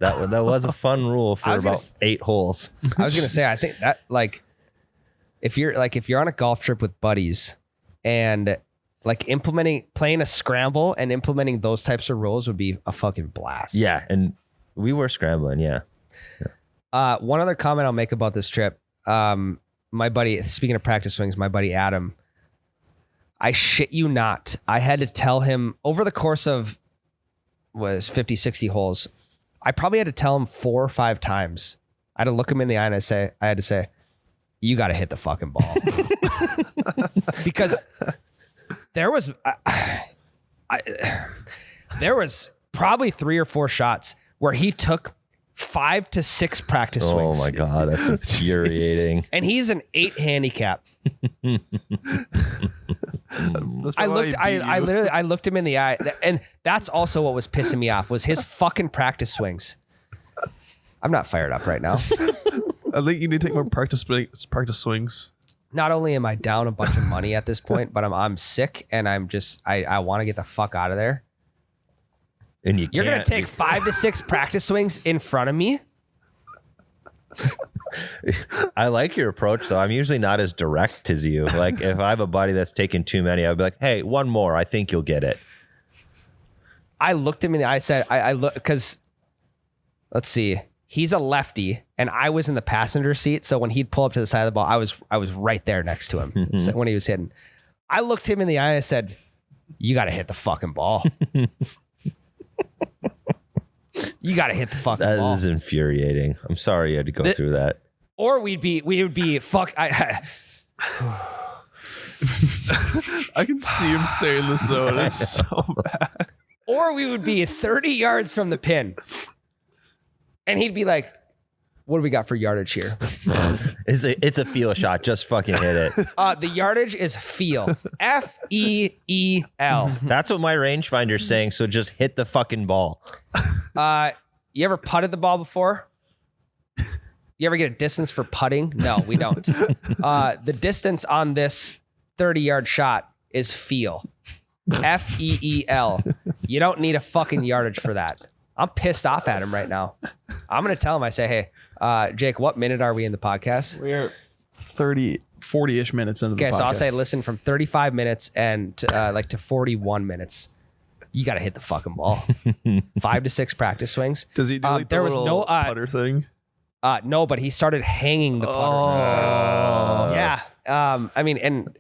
that was a fun rule for about 8 holes. I was gonna say, I think that like if you're on a golf trip with buddies and like playing a scramble and implementing those types of rules would be a fucking blast. Yeah, and we were scrambling. Yeah. One other comment I'll make about this trip. My buddy, speaking of practice swings, my buddy Adam, I shit you not, I had to tell him over the course of 50, 60 holes, I probably had to tell him 4 or 5 times. I had to look him in the eye and I had to say, you got to hit the fucking ball. Because there was probably 3 or 4 shots where he took 5 to 6 practice swings. Oh my God, that's infuriating. And he's an 8 handicap. I looked him in the eye, and that's also what was pissing me off was his fucking practice swings. I'm not fired up right now. I think you need to take more practice swings. Not only am I down a bunch of money at this point, but I'm sick and I want to get the fuck out of there. And you're going to take 5 to 6 practice swings in front of me? I like your approach, though. I'm usually not as direct as you. Like, if I have a buddy that's taken too many, I'd be like, hey, one more. I think you'll get it. I looked him in the eye. I said, I look, because let's see. He's a lefty, and I was in the passenger seat. So when he'd pull up to the side of the ball, I was right there next to him when he was hitting. I looked him in the eye and I said, you got to hit the fucking ball. You got to hit the fucking ball. That is infuriating. I'm sorry you had to go through that. Or we would be fuck. I can see him saying this though. And it's so bad. Or we would be 30 yards from the pin. And he'd be like, what do we got for yardage here? It's a feel shot. Just fucking hit it. The yardage is feel. F-E-E-L. That's what my rangefinder's saying. So just hit the fucking ball. You ever putted the ball before? You ever get a distance for putting? No, we don't. The distance on this 30-yard shot is feel. F-E-E-L. You don't need a fucking yardage for that. I'm pissed off at him right now. I'm going to tell him, I say, hey, Jake, what minute are we in the podcast? We're 40-ish minutes into the podcast. Okay, so I'll say, listen, from 35 minutes and to 41 minutes, you got to hit the fucking ball. 5 to 6 practice swings. Does he do like the little putter thing? No, but he started hanging the putter. Oh. Yeah. I mean, and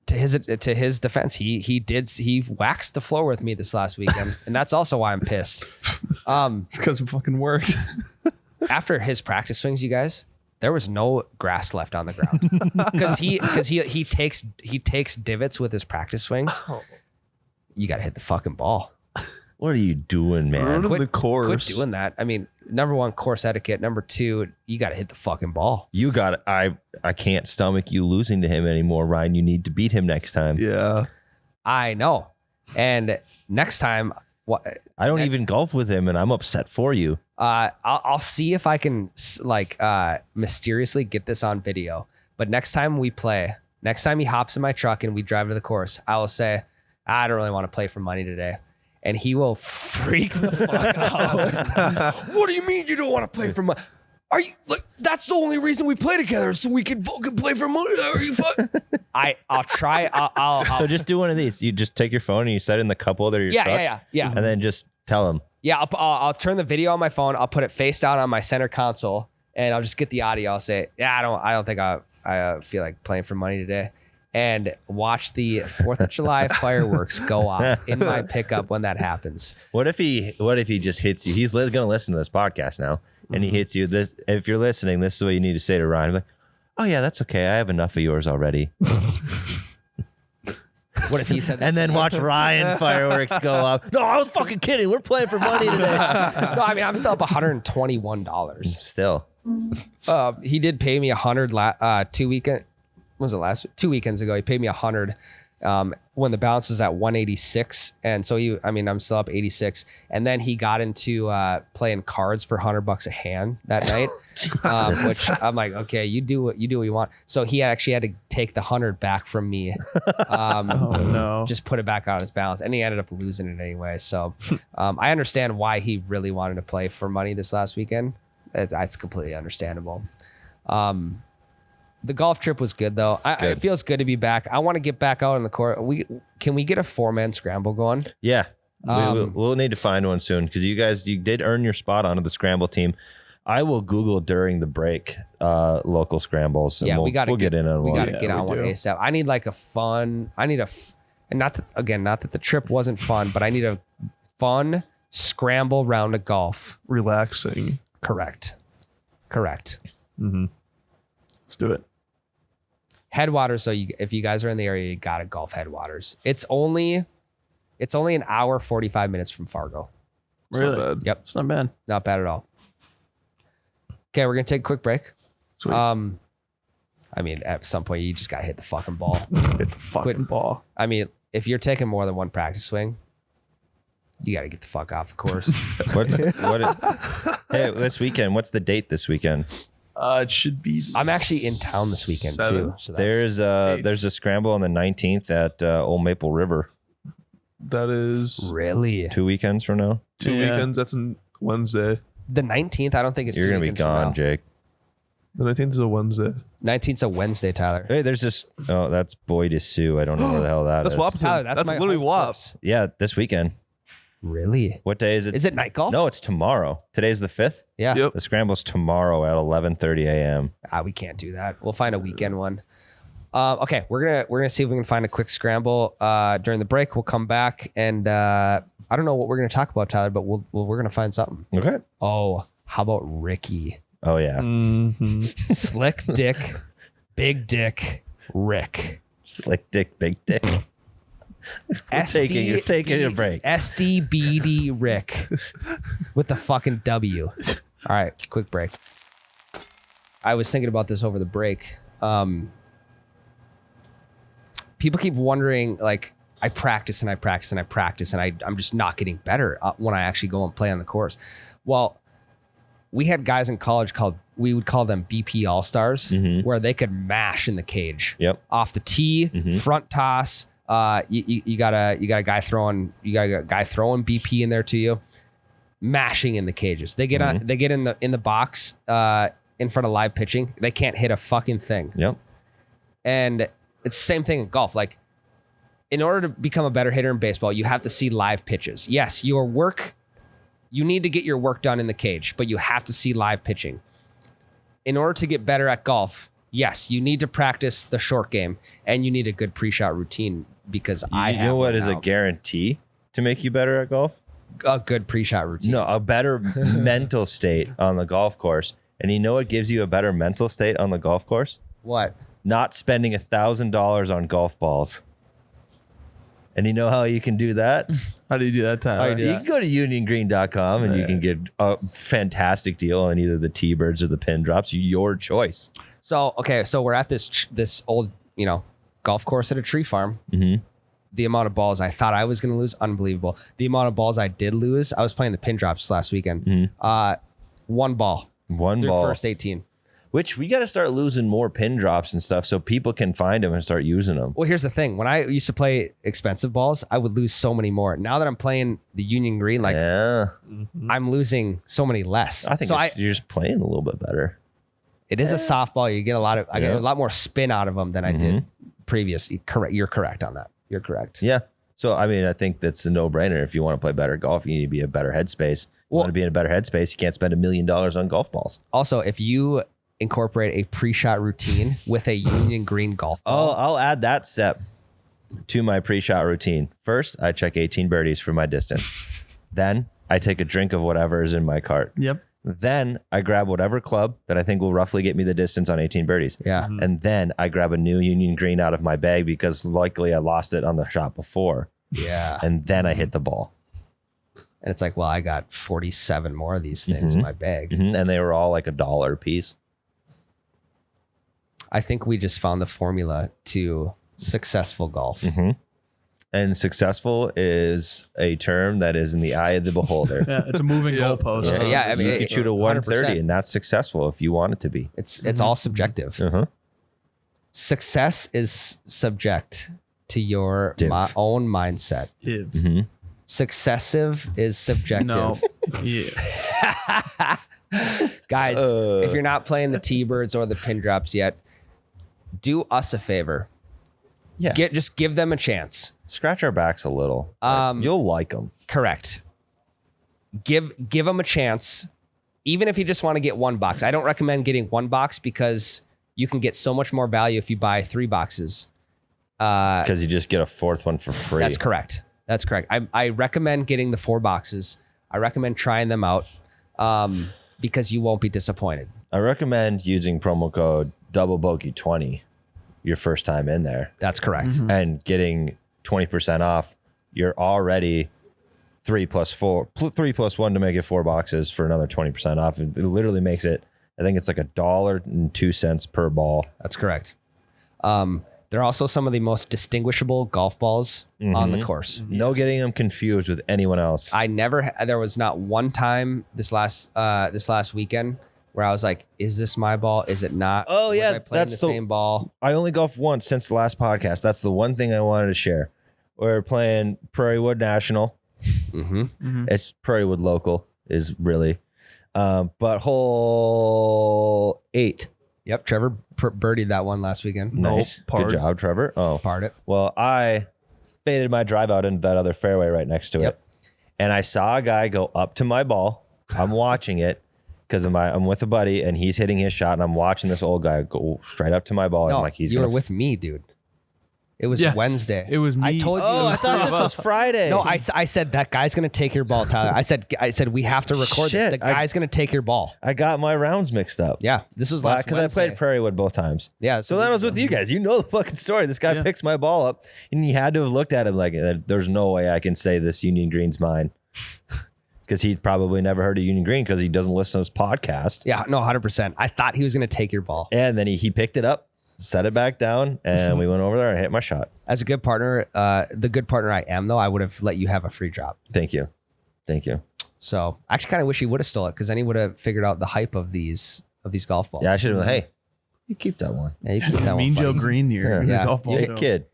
to his defense, he waxed the floor with me this last weekend, and that's also why I'm pissed. It's because it fucking worked. After his practice swings, you guys, there was no grass left on the ground because he takes divots with his practice swings. You got to hit the fucking ball. What are you doing, man? Learn the course. Quit doing that. I mean, number one, course etiquette. Number two, you got to hit the fucking ball. You got it. I can't stomach you losing to him anymore, Ryan. You need to beat him next time. Yeah. I know. And next time, I don't even golf with him, and I'm upset for you. I'll see if I can mysteriously get this on video. But next time we play, next time he hops in my truck and we drive to the course, I will say, I don't really want to play for money today. And he will freak the fuck out. What do you mean you don't want to play for money? Are you like, that's the only reason we play together, so we can fucking play for money? Are you fun? I'll try. I'll So just do one of these. You just take your phone and you set in the cup holder of your truck. Yeah. And then just tell him. Yeah, I'll turn the video on my phone. I'll put it face down on my center console, and I'll just get the audio. I'll say, I don't think I feel like playing for money today. And watch the 4th of July fireworks go off in my pickup when that happens. What if he just hits you? He's going to listen to this podcast now, and he hits you. This, if you're listening, this is what you need to say to Ryan. Like, oh yeah, that's okay. I have enough of yours already. What if he said that? And then watch Ryan fireworks go off. No, I was fucking kidding. We're playing for money today. No, I mean, I'm still up $121. Still. He did pay me $100 2 weekend. When was it last 2 weekends ago? He paid me $100 when the balance was at 186, and so I'm still up 86. And then he got into playing cards for $100 a hand that night, which I'm like, okay, you do what you want. So he actually had to take the $100 back from me. Just put it back on his balance, and he ended up losing it anyway. So I understand why he really wanted to play for money this last weekend. It's completely understandable. The golf trip was good though. It feels good to be back. I want to get back out on the court. Can we get a 4-man scramble going? Yeah. We'll need to find one soon because you did earn your spot onto the scramble team. I will Google during the break local scrambles. And we'll get in on one. We got to get on one ASAP. I need like and not that the trip wasn't fun, but I need a fun scramble round of golf. Relaxing. Correct. Mm-hmm. Let's do it. Headwaters. So if you guys are in the area, you got to golf Headwaters. It's only an hour, 45 minutes from Fargo. Really? Not bad. Yep. It's not bad. Not bad at all. Okay. We're going to take a quick break. Sweet. I mean, at some point you just got to hit the fucking ball. Hit the fucking ball. I mean, if you're taking more than one practice swing, you got to get the fuck off the course. Hey, this weekend, what's the date this weekend? It should be. I'm actually in town this weekend 7. too. So There's a scramble on the 19th at Old Maple River. That is really 2 weekends from now. 2 weekends. That's on Wednesday. the 19th. I don't think it's You're going to be gone, Jake. The 19th is a Wednesday. 19th's a Wednesday, Tyler. Hey, there's this. Oh, that's Boy to Sue. I don't know where the hell that That's is. Wapton. Tyler, That's my literally home WAP. course. Yeah, this weekend. Really? What day is it? Is it night golf? No, it's tomorrow. Today's the 5th. Yeah. Yep. The scramble's tomorrow at 11:30 a.m. We can't do that. We'll find a weekend one. Okay, we're gonna see if we can find a quick scramble during the break. We'll come back and I don't know what we're gonna talk about, Tyler, but we're gonna find something. Okay. Oh, how about Rickie? Oh yeah. Mm-hmm. Slick dick, big dick, Rick. Slick dick, big dick. You're taking a break. SDBD Rick with the fucking W. All right, quick break. I was thinking about this over the break. People keep wondering, like, I practice and I'm just not getting better when I actually go and play on the course. Well, we had guys in college we would call them BP All-Stars, where they could mash in the cage. Yep. Off the tee, front toss. You got a guy throwing BP in there to you, mashing in the cages. They get on, they get in the box in front of live pitching. They can't hit a fucking thing. Yep. And it's the same thing in golf. Like, in order to become a better hitter in baseball, you have to see live pitches. Yes, you need to get your work done in the cage, but you have to see live pitching. In order to get better at golf, yes, you need to practice the short game and you need a good pre-shot routine, because You know what is a guarantee to make you better at golf? A good pre-shot routine. No, a better mental state on the golf course. And you know what gives you a better mental state on the golf course? What? Not spending $1,000 on golf balls. And you know how you can do that? How do you do that, Tyler? How do you do You that? can go to uniongreen.com and you can get a fantastic deal on either the T-birds or the pin drops. Your choice. So, okay, so we're at this old, golf course at a tree farm. Mm-hmm. The amount of balls I thought I was going to lose, unbelievable. The amount of balls I did lose, I was playing the pin drops last weekend. Mm-hmm. One ball. One through ball. First 18. Which we got to start losing more pin drops and stuff so people can find them and start using them. Well, here's the thing. When I used to play expensive balls, I would lose so many more. Now that I'm playing the Union Green, Yeah. I'm losing so many less. I think you're just playing a little bit better. It is a softball. You get I get a lot more spin out of them than I did previous. You're correct on that. You're correct. Yeah. So, I mean, I think that's a no-brainer. If you want to play better golf, you need to be in a better headspace. You want to be in a better headspace, you can't spend $1 million on golf balls. Also, if you incorporate a pre-shot routine with a Union Green golf ball. Oh, I'll add that step to my pre-shot routine. First, I check 18 birdies for my distance. Then I take a drink of whatever is in my cart. Yep. Then I grab whatever club that I think will roughly get me the distance on 18 birdies. Yeah. And then I grab a new Union Green out of my bag because likely I lost it on the shot before. Yeah. And then I hit the ball. And it's like, well, I got 47 more of these things in my bag. And they were all like $1 a piece. I think we just found the formula to successful golf. And successful is a term that is in the eye of the beholder. Yeah, it's a moving goalpost. Yeah, I mean, you could shoot a 130 100%. and that's successful if you want it to be. It's all subjective. Success is subject to your own mindset. Successive is subjective. No. Yeah. Guys, if you're not playing the T-birds or the pin drops yet, do us a favor. Yeah. Just give them a chance. Scratch our backs a little. You'll like them. Correct. Give them a chance, even if you just want to get one box. I don't recommend getting one box because you can get so much more value if you buy 3 boxes. Because you just get a 4th one for free. That's correct. That's correct. I recommend getting the 4 boxes. I recommend trying them out because you won't be disappointed. I recommend using promo code DoubleBogey20 your first time in there. That's correct. And getting 20% off. You're already 3 plus 1 to make it 4 boxes for another 20% off. It literally makes it, I think it's like $1.02 per ball. That's correct. They're also some of the most distinguishable golf balls on the course. No getting them confused with anyone else. There was not one time this last weekend where I was like, is this my ball? Is it not? Oh, yeah, Was I playing that's the same ball. I only golfed once since the last podcast. That's the one thing I wanted to share. We're playing Prairie Wood National. It's Prairie Wood Local is really. But hole 8. Yep, Trevor birdied that one last weekend. Nice. Good job, Trevor. Oh, Parred it. well, I faded my drive out into that other fairway right next to it. And I saw a guy go up to my ball. I'm watching it because I'm with a buddy and he's hitting his shot and I'm watching this old guy go straight up to my ball. No, I'm like, you were with me, dude. It was Wednesday. It was me. I told you. Oh, it I was thought this was Friday. No, I said that guy's gonna take your ball, Tyler. I said we have to record this. Shit, The guy's gonna take your ball. I got my rounds mixed up. Yeah, this was last Because I Wednesday. played Prairie Wood both times. Yeah, So then I was with you guys. You know the fucking story. This guy picks my ball up and he had to have looked at him like, there's no way I can say this Union Green's mine. Because he'd probably never heard of Union Green because he doesn't listen to his podcast. Yeah, no, 100%. I thought he was gonna take your ball. And then he picked it up, set it back down, and we went over there and hit my shot. As a good partner, the good partner I am, though, I would have let you have a free drop. Thank you. So I actually kind of wish he would have stole it because then he would have figured out the hype of these golf balls. Yeah, I should have been, hey, you keep that one. Yeah, you keep that Mean one. Joe buddy. Green here. Yeah. Golf ball Hey, show. kid.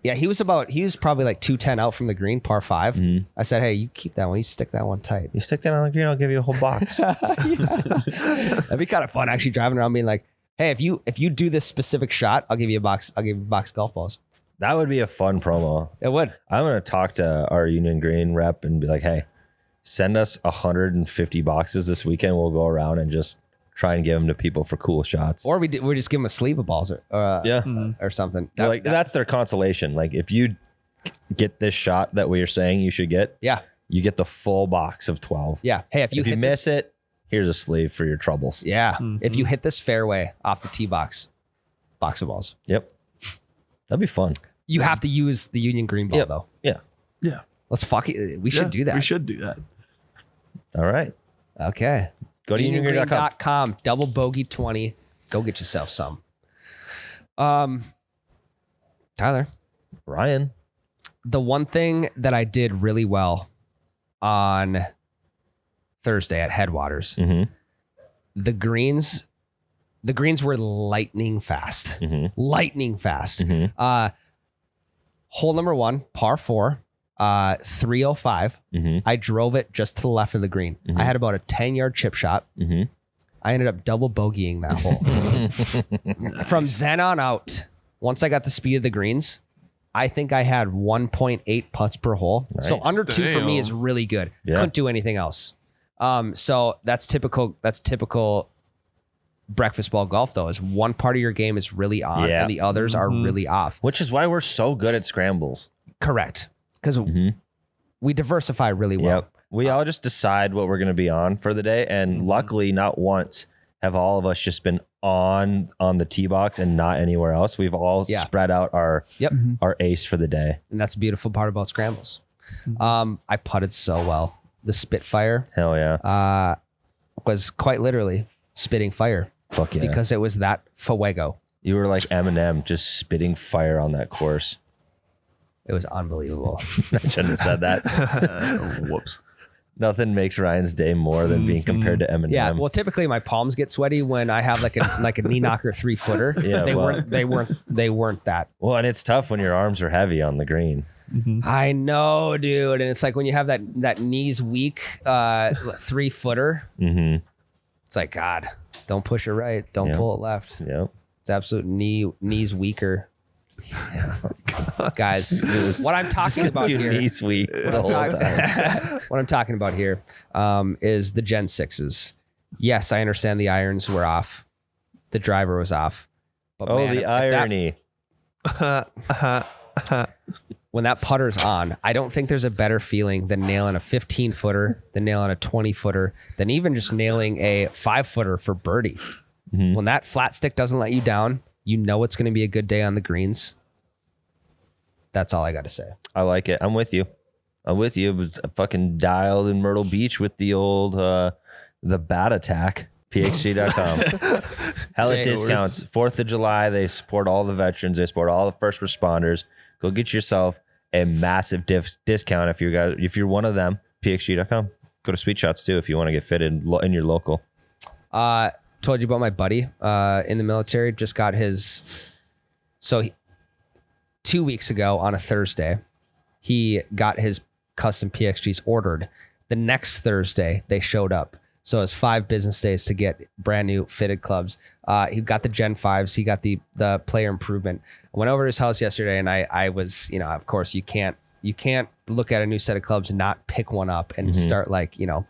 Yeah, he was probably like 210 out from the green, par 5. I said, hey, you keep that one. You stick that one tight. You stick that on the green, I'll give you a whole box. That'd be kind of fun actually driving around being like, hey, if you do this specific shot, I'll give you a box. I'll give you a box of golf balls. That would be a fun promo. It would. I'm going to talk to our Union Green rep and be like, hey, send us 150 boxes this weekend. We'll go around and just try and give them to people for cool shots. Or we just give them a sleeve of balls or something. That's their consolation. Like if you get this shot that we are saying you should get, you get the full box of 12. Yeah. Hey, if you miss it, here's a sleeve for your troubles. Yeah. If you hit this fairway off the tee box of balls. Yep. That'd be fun. You have to use the Union Green ball though. Yeah. Yeah. Let's fuck it. We should do that. We should do that. All right. Okay. Go to uniongreen.com. Double bogey 20. Go get yourself some. Tyler. Ryan. The one thing that I did really well on Thursday at Headwaters, the greens were lightning fast. Lightning fast. Hole number 1, par 4, 305. I drove it just to the left of the green. I had about a 10-yard chip shot. I ended up double bogeying that hole. From then on out, once I got the speed of the greens, I think I had 1.8 putts per hole. Nice. So under 2 for me is really good. Yeah. Couldn't do anything else. So that's typical breakfast ball golf though, is one part of your game is really on and the others are really off. Which is why we're so good at scrambles. Correct. Because we diversify really well. Yep. We all just decide what we're going to be on for the day. And luckily, not once have all of us just been on the tee box and not anywhere else. We've all spread out our ace for the day. And that's the beautiful part about scrambles. I putted so well. The Spitfire. Hell yeah. Was quite literally spitting fire. Fuck yeah. Because it was that fuego. You were like Eminem, just spitting fire on that course. It was unbelievable. I shouldn't have said that. Whoops. Nothing makes Ryan's day more than being compared to Eminem. Yeah, well, typically my palms get sweaty when I have like a knee knocker 3-footer. Yeah, they weren't that. Well, and it's tough when your arms are heavy on the green. I know, dude, and it's like when you have that knees weak 3-footer. It's like, God, don't push it right, don't pull it left. Yep, it's absolute knees weaker. Guys, what I'm talking about here, knees weak. What I'm talking about here is the Gen 6s. Yes, I understand the irons were off, the driver was off, but the irony. When that putter's on, I don't think there's a better feeling than nailing a 15-footer, than nailing a 20-footer, than even just nailing a 5-footer for birdie. When that flat stick doesn't let you down, you know it's going to be a good day on the greens. That's all I got to say. I like it. I'm with you. It was fucking dialed in Myrtle Beach with the old the bat attack. PXG.com. Hella discounts. 4th of July. They support all the veterans. They support all the first responders. Go get yourself a massive discount if you're one of them. PXG.com. Go to Sweet Shots too if you want to get fitted in your local. Told you about my buddy in the military. Just got his. So 2 weeks ago on a Thursday, he got his custom PXGs ordered. The next Thursday they showed up. So it was 5 business days to get brand new fitted clubs. He got the Gen 5s. He got the player improvement. I went over to his house yesterday and I was, of course you can't look at a new set of clubs and not pick one up and start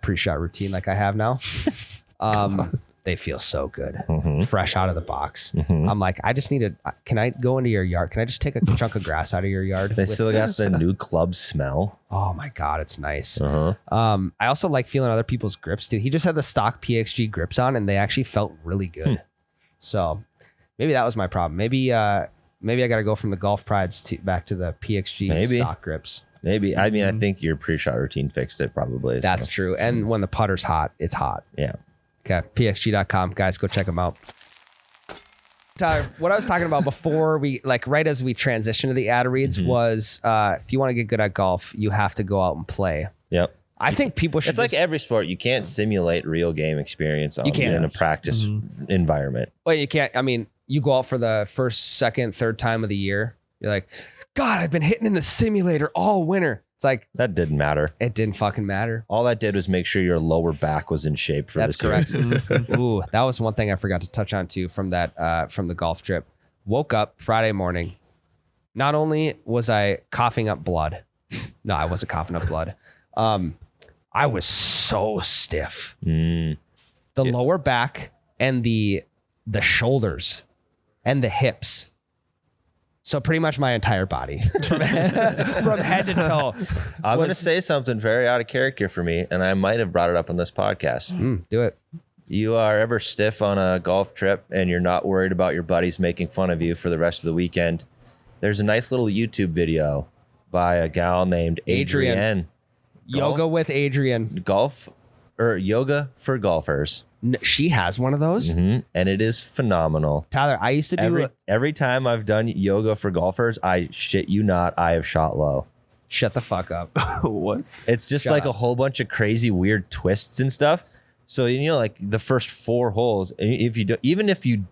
pre-shot routine like I have now. They feel so good, fresh out of the box. I'm like, I just need can I go into your yard? Can I just take a chunk of grass out of your yard? They still got the new club smell. Oh my God, it's nice. I also like feeling other people's grips too. He just had the stock PXG grips on and they actually felt really good. So maybe that was my problem. Maybe I got to go from the Golf Prides back to the PXG stock grips. Maybe. I mean, I think your pre-shot routine fixed it probably. That's true. And when the putter's hot, it's hot. Yeah. Okay, pxg.com. Guys, go check them out. Tyler, what I was talking about before right as we transition to the ad reads was if you want to get good at golf, you have to go out and play. Yep. I think people should. It's like every sport. You can't simulate real game experience in a practice environment. Well, you can't. I mean, you go out for the first, second, third time of the year. You're like, God, I've been hitting in the simulator all winter. It's like that didn't matter. It didn't fucking matter. All that did was make sure your lower back was in shape for That's correct. Ooh, that was one thing I forgot to touch on too from the golf trip. Woke up Friday morning. Not only was I coughing up blood. No, I wasn't coughing up blood. I was so stiff. The lower back and the shoulders and the hips. So pretty much my entire body from head to toe. I'm going to say something very out of character for me, and I might have brought it up on this podcast. Do it. You are ever stiff on a golf trip and you're not worried about your buddies making fun of you for the rest of the weekend. There's a nice little YouTube video by a gal named Adrienne. Yoga with Adrienne. Yoga for golfers. She has one of those. Mm-hmm. And it is phenomenal. Tyler, I used to do every time I've done yoga for golfers, I shit you not, I have shot low. Shut the fuck up. What? It's just like a whole bunch of crazy weird twists and stuff. So, you know, like the first 4 holes, if you do, even if you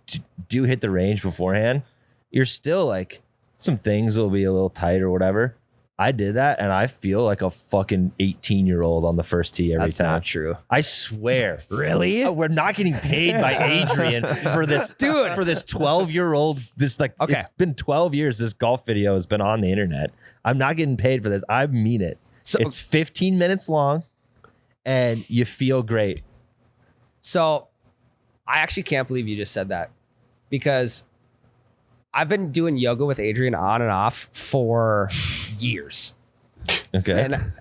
do hit the range beforehand, you're still like, some things will be a little tight or whatever. I did that and I feel like a fucking 18-year-old on the first tee every time. That's not true. I swear. Really? We're not getting paid by Adrian for this, dude. For this 12-year-old. It's been 12 years. This golf video has been on the internet. I'm not getting paid for this. I mean it. So it's 15 minutes long, and you feel great. So, I actually can't believe you just said that, because I've been doing yoga with Adrian on and off for years. Okay. And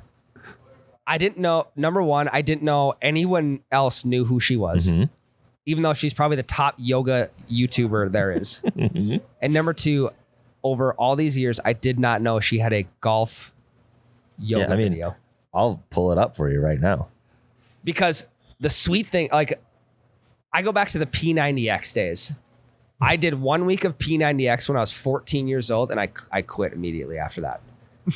I didn't know, number one, I didn't know anyone else knew who she was, even though she's probably the top yoga YouTuber there is. And number two, over all these years, I did not know she had a golf yoga video. I'll pull it up for you right now. Because the sweet thing, like, I go back to the P90X days. I did 1 week of P90X when I was 14 years old, and I quit immediately after that.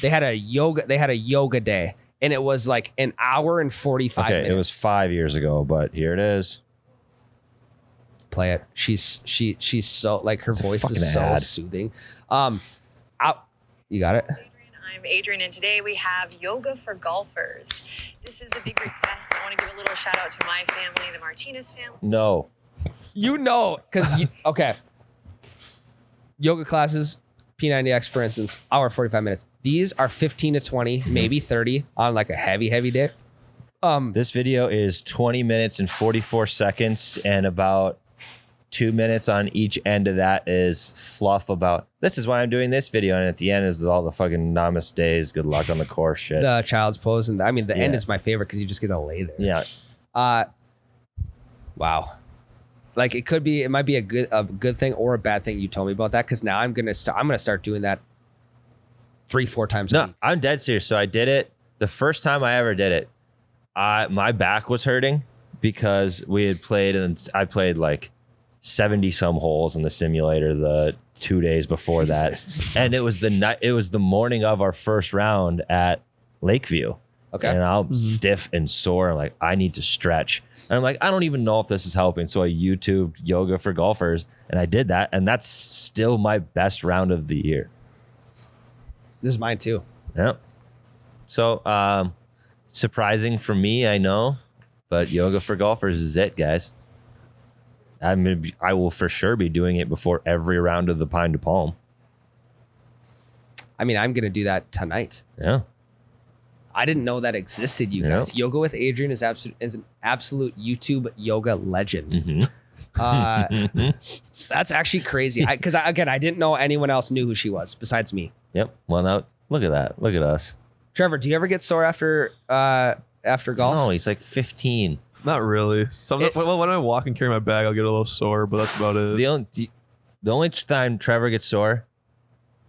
They had a yoga day, and it was like an hour and 45 minutes. It was 5 years ago, but here it is. Play it. She's so, like, her voice is so soothing. You got it? I'm Adrienne, and today we have yoga for golfers. This is a big request. I want to give a little shout out to my family, the Martinez family. No. You know, because, okay. Yoga classes, P90X, for instance, hour 45 minutes. These are 15 to 20, maybe 30 on like a heavy day. This video is 20 minutes and 44 seconds, and about 2 minutes on each end of that is fluff about, this is why I'm doing this video. And at the end is all the fucking namaste, good luck on the course shit. The child's pose. And I mean, the end is my favorite because you just get to lay there. Yeah. Wow. Like it might be a good thing or a bad thing you told me about that, because now I'm gonna start doing that 3-4 times a week. No, I'm dead serious. So I did it. The first time I ever did it, my back was hurting because we had played, and I played like 70 some holes in the simulator the 2 days before that. And it was the morning of our first round at Lakeview. Okay. And I'm stiff and sore. I'm like, I need to stretch. And I'm like, I don't even know if this is helping. So I YouTubed yoga for golfers, and I did that. And that's still my best round of the year. This is mine too. Yep. So, surprising for me, I know, but yoga for golfers is it, guys. I will for sure be doing it before every round of the Pine to Palm. I mean, I'm going to do that tonight. Yeah. I didn't know that existed, you guys. Yoga with Adrienne is an absolute YouTube yoga legend. That's actually crazy. Because again, I didn't know anyone else knew who she was besides me. Yep. Well, now look at that. Look at us. Trevor, do you ever get sore after golf? No, he's like 15. Not really. Well, when I walk and carry my bag, I'll get a little sore, but that's about it. The only time Trevor gets sore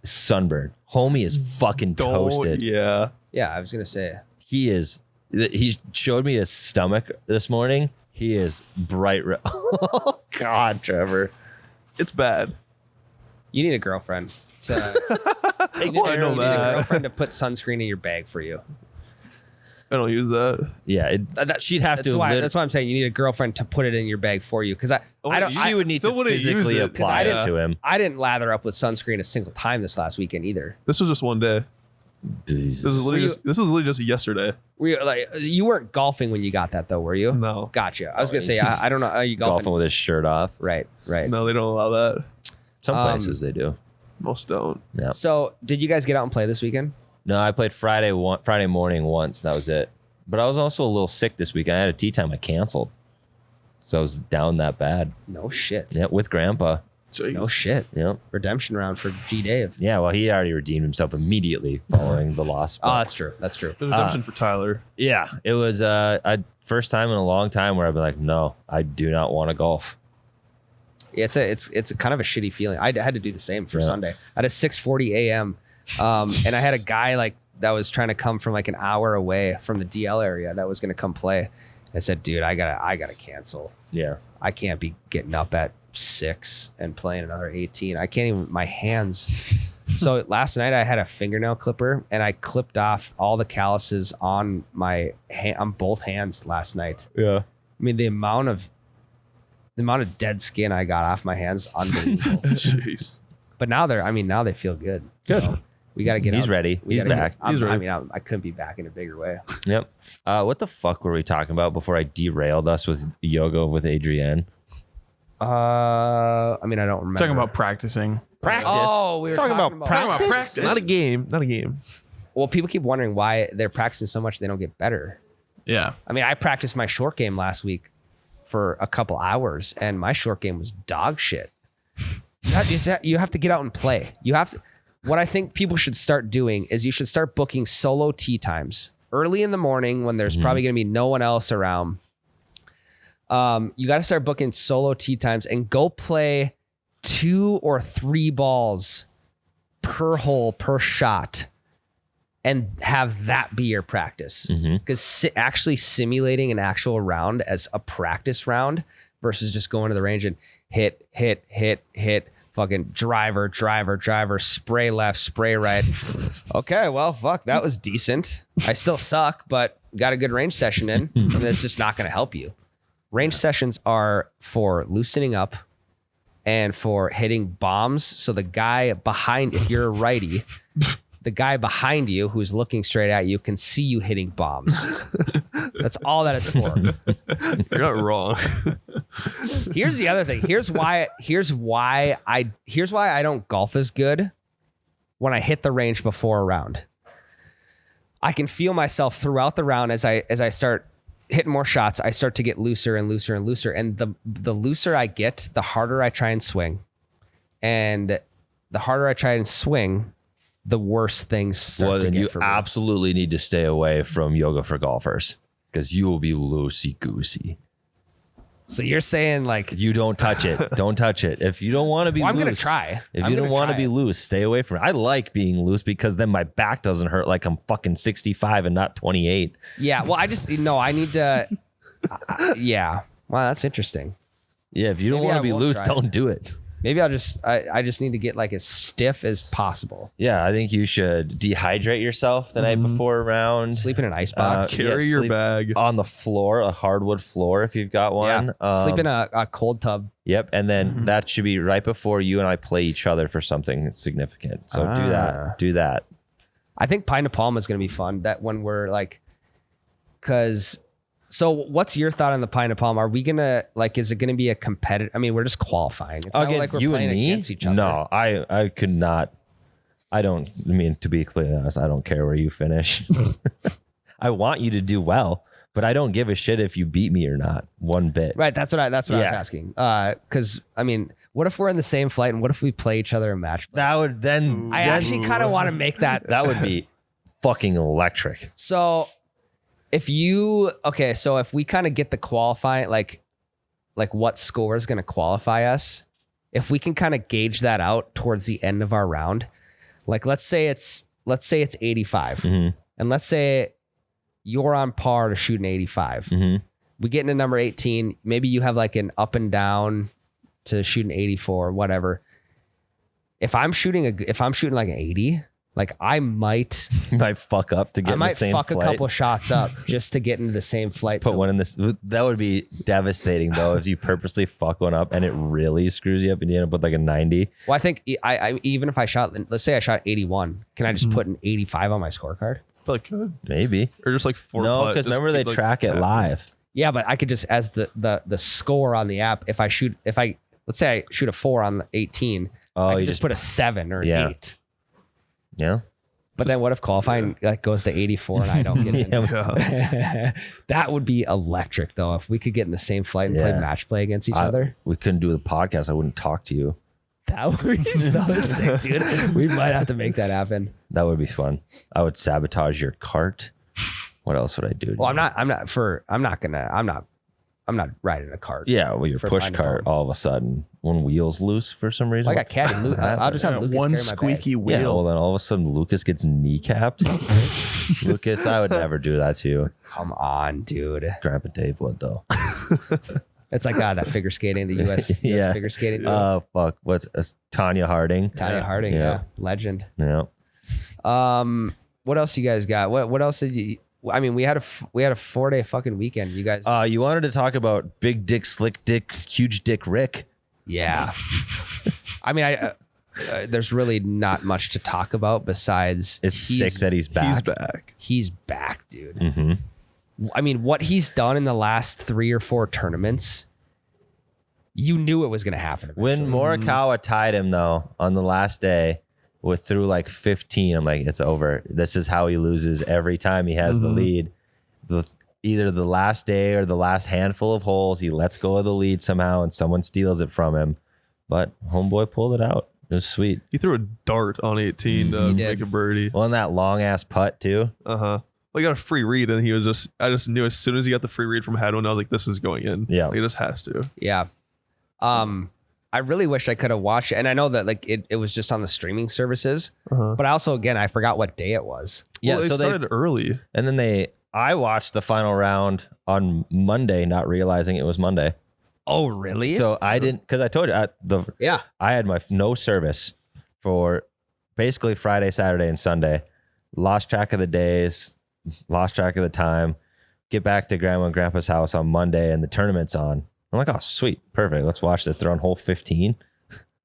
is sunburn. Homie is fucking toasted. Yeah. Yeah, I was going to say. He showed me his stomach this morning. He is bright red. Oh, God, Trevor. It's bad. You need a girlfriend to take Well, I know you need that. a girlfriend to put sunscreen in your bag for you. I don't use that. Yeah, she'd have to. That's why I'm saying you need a girlfriend to put it in your bag for you, because She would need to physically apply it to him. I didn't lather up with sunscreen a single time this last weekend either. This was just one day. This is literally just yesterday. You weren't golfing when you got that though, were you? No. Gotcha. I was gonna say I don't know. Are you golfing with his shirt off? Right. No, they don't allow that. Some places they do. Most don't. Yeah. So did you guys get out and play this weekend? No, I played Friday morning once. That was it. But I was also a little sick this week. I had a tee time I canceled, so I was down that bad. No shit. Yeah, with Grandpa. Jeez. No shit. Yep. Redemption round for G Dave. Yeah, well, he already redeemed himself immediately following the loss. Oh, that's true. That's true. The redemption for Tyler. Yeah, it was first time in a long time where I've been like, no, I do not want to golf. It's a kind of a shitty feeling. I had to do the same for Sunday. I had a 6:40 a.m. And I had a guy like that was trying to come from like an hour away from the DL area that was going to come play. I said, dude, I gotta cancel. Yeah. I can't be getting up at 6 and playing another 18. I can't even, my hands. So last night I had a fingernail clipper and I clipped off all the calluses on my on both hands last night. Yeah. I mean, the amount of dead skin I got off my hands, unbelievable. Jeez. But now they feel good. Good. So we got to get He's out. ready. He's back. I couldn't be back in a bigger way. Yep. What the fuck were we talking about before I derailed us with yoga with Adrienne? I don't remember. Talking about practicing. Practice. Oh, we were talking about Practice. Not a game. Not a game. Well, people keep wondering why they're practicing so much they don't get better. Yeah. I mean, I practiced my short game last week for a couple hours, and my short game was dog shit. You have to get out and play. What I think people should start doing is you should start booking solo tee times early in the morning when there's probably going to be no one else around. You got to start booking solo tee times and go play 2 or 3 balls per hole per shot and have that be your practice. Because actually simulating an actual round as a practice round versus just going to the range and hit, fucking driver, spray left, spray right. Okay, well, fuck, that was decent. I still suck, but got a good range session in, and it's just not going to help you. Range sessions are for loosening up and for hitting bombs. So the guy behind, if you're a righty, the guy behind you who's looking straight at you can see you hitting bombs. That's all that it's for. You're not wrong. Here's the other thing. Here's why I don't golf as good when I hit the range before a round. I can feel myself throughout the round as I start hitting more shots. I start to get looser and looser and looser. And the looser I get, the harder I try and swing. And the harder I try and swing, the worse things start to get you for me. absolutely need to stay away from yoga for golfers because you will be loosey goosey. So you're saying like You don't touch it. Don't touch it. If you don't want to be I'm loose, gonna try. If you don't want to be loose, stay away from it. I like being loose because then my back doesn't hurt like I'm fucking 65 and not 28. Yeah. Well, I need to. Yeah. Wow, that's interesting. Yeah, if you don't Maybe want I to be won't loose, try don't it. do it. Maybe I just need to get like as stiff as possible. Yeah, I think you should dehydrate yourself the night before a round. Sleep in an ice box. Carry your sleep bag. on the floor, a hardwood floor if you've got one. Yeah. Sleep in a cold tub. Yep, and then that should be right before you and I play each other for something significant. So do that. Do that. I think Pine de Palma is going to be fun. That when we're like, so what's your thought on the Pine de Palma? Are we going to like, is it going to be a competitive? I mean, we're just qualifying. It's not Again, like we're you playing and me? against each other. No, I could not. I mean, to be completely honest, I don't care where you finish. I want you to do well, but I don't give a shit if you beat me or not one bit. Right. That's what I was asking. Cause I mean, what if we're in the same flight and what if we play each other in match play? That would then. I actually kind of want to make that. That would be fucking electric. So if we kind of get the qualifying, like what score is going to qualify us, if we can kind of gauge that out towards the end of our round, like let's say it's 85 and let's say you're on par to shoot an 85. We get into number 18. Maybe you have like an up and down to shoot an 84 or whatever. If I'm shooting like an 80, like I might fuck up to get in the same fuck flight. a couple shots up just to get into the same flight. Put one in this. That would be devastating though if you purposely fuck one up and it really screws you up and you end up with like a 90. Well, I think I even if I shot, let's say I shot 81, can I just put an 85 on my scorecard? But good. Maybe. Or just like 4 No, putt, because just remember they keep, like, track it tapping. live. Yeah, but I could just as the score on the app. Let's say I shoot a 4 on the 18, I could just put a 7 or an 8. Yeah. But then what if qualifying like goes to 84 and I don't get in? Yeah. That would be electric though. If we could get in the same flight and play match play against each other. We couldn't do the podcast. I wouldn't talk to you. That would be so sick, dude. We might have to make that happen. That would be fun. I would sabotage your cart. What else would I do? Well, I'm not I'm not riding a cart. Yeah, well, your for push mine to cart bone. all of a sudden, one wheel's loose for some reason. I got caddy. I'll just have Lucas one carry my squeaky bag. wheel. Yeah, well, then all of a sudden Lucas gets kneecapped. Lucas, I would never do that to you. Come on, dude. Grandpa Dave would, though. It's like that figure skating, the US Yeah. figure skating. Oh, fuck. What's Tanya Harding? Tanya Harding, yeah. Legend. Yeah. What else you guys got? What else did you? I mean, we had a 4-day fucking weekend. You guys, You wanted to talk about big dick, slick dick, huge dick Rick. yeah. I mean, there's really not much to talk about besides It's sick that he's back. He's back. he's back, dude. Mm-hmm. I mean, what he's done in the last 3 or 4 tournaments, you knew it was going to happen. When Morikawa tied him, though, on the last day through like 15, I'm like, it's over. This is how he loses every time he has the lead. Either the last day or the last handful of holes, he lets go of the lead somehow and someone steals it from him. But homeboy pulled it out. It was sweet. He threw a dart on 18 to make a birdie. Well, and that long ass putt too. Well, he got a free read, and I just knew as soon as he got the free read from Headwaters, I was like, this is going in. Yeah. Like, he just has to. Yeah. I really wish I could have watched it. And I know that like it was just on the streaming services, but I also, again, I forgot what day it was. Yeah, Well, they so started early. And then I watched the final round on Monday, not realizing it was Monday. Oh, really? So I didn't, because I told you I had my no service for basically Friday, Saturday, and Sunday. Lost track of the days, lost track of the time. Get back to Grandma and Grandpa's house on Monday, and the tournament's on. I'm like, oh, sweet, perfect. Let's watch this. They're on hole 15.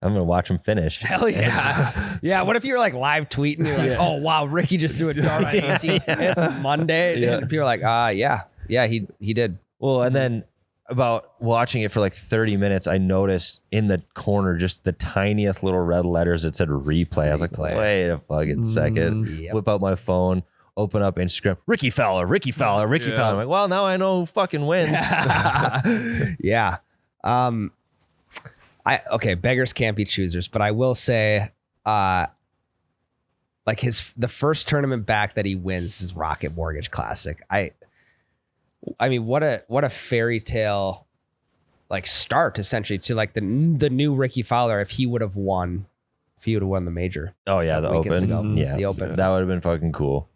I'm gonna watch them finish. Hell yeah. Yeah. What if you're like live tweeting? You're like, oh, wow, Ricky just threw a dart on 18. It's Monday. And people are like, yeah, he did. Well, and then about watching it for like 30 minutes, I noticed in the corner just the tiniest little red letters that said replay. I was like, wait a fucking second. Yep. Whip out my phone, open up Instagram. Rickie Fowler. I'm like, well, now I know who fucking wins. Yeah. Beggars can't be choosers, but I will say, like the first tournament back that he wins is Rocket Mortgage Classic. I mean, what a fairy tale like start essentially to like the new Rickie Fowler if he would have won the major. Oh yeah, the weekends Open. ago. Yeah, The Open. That would have been fucking cool.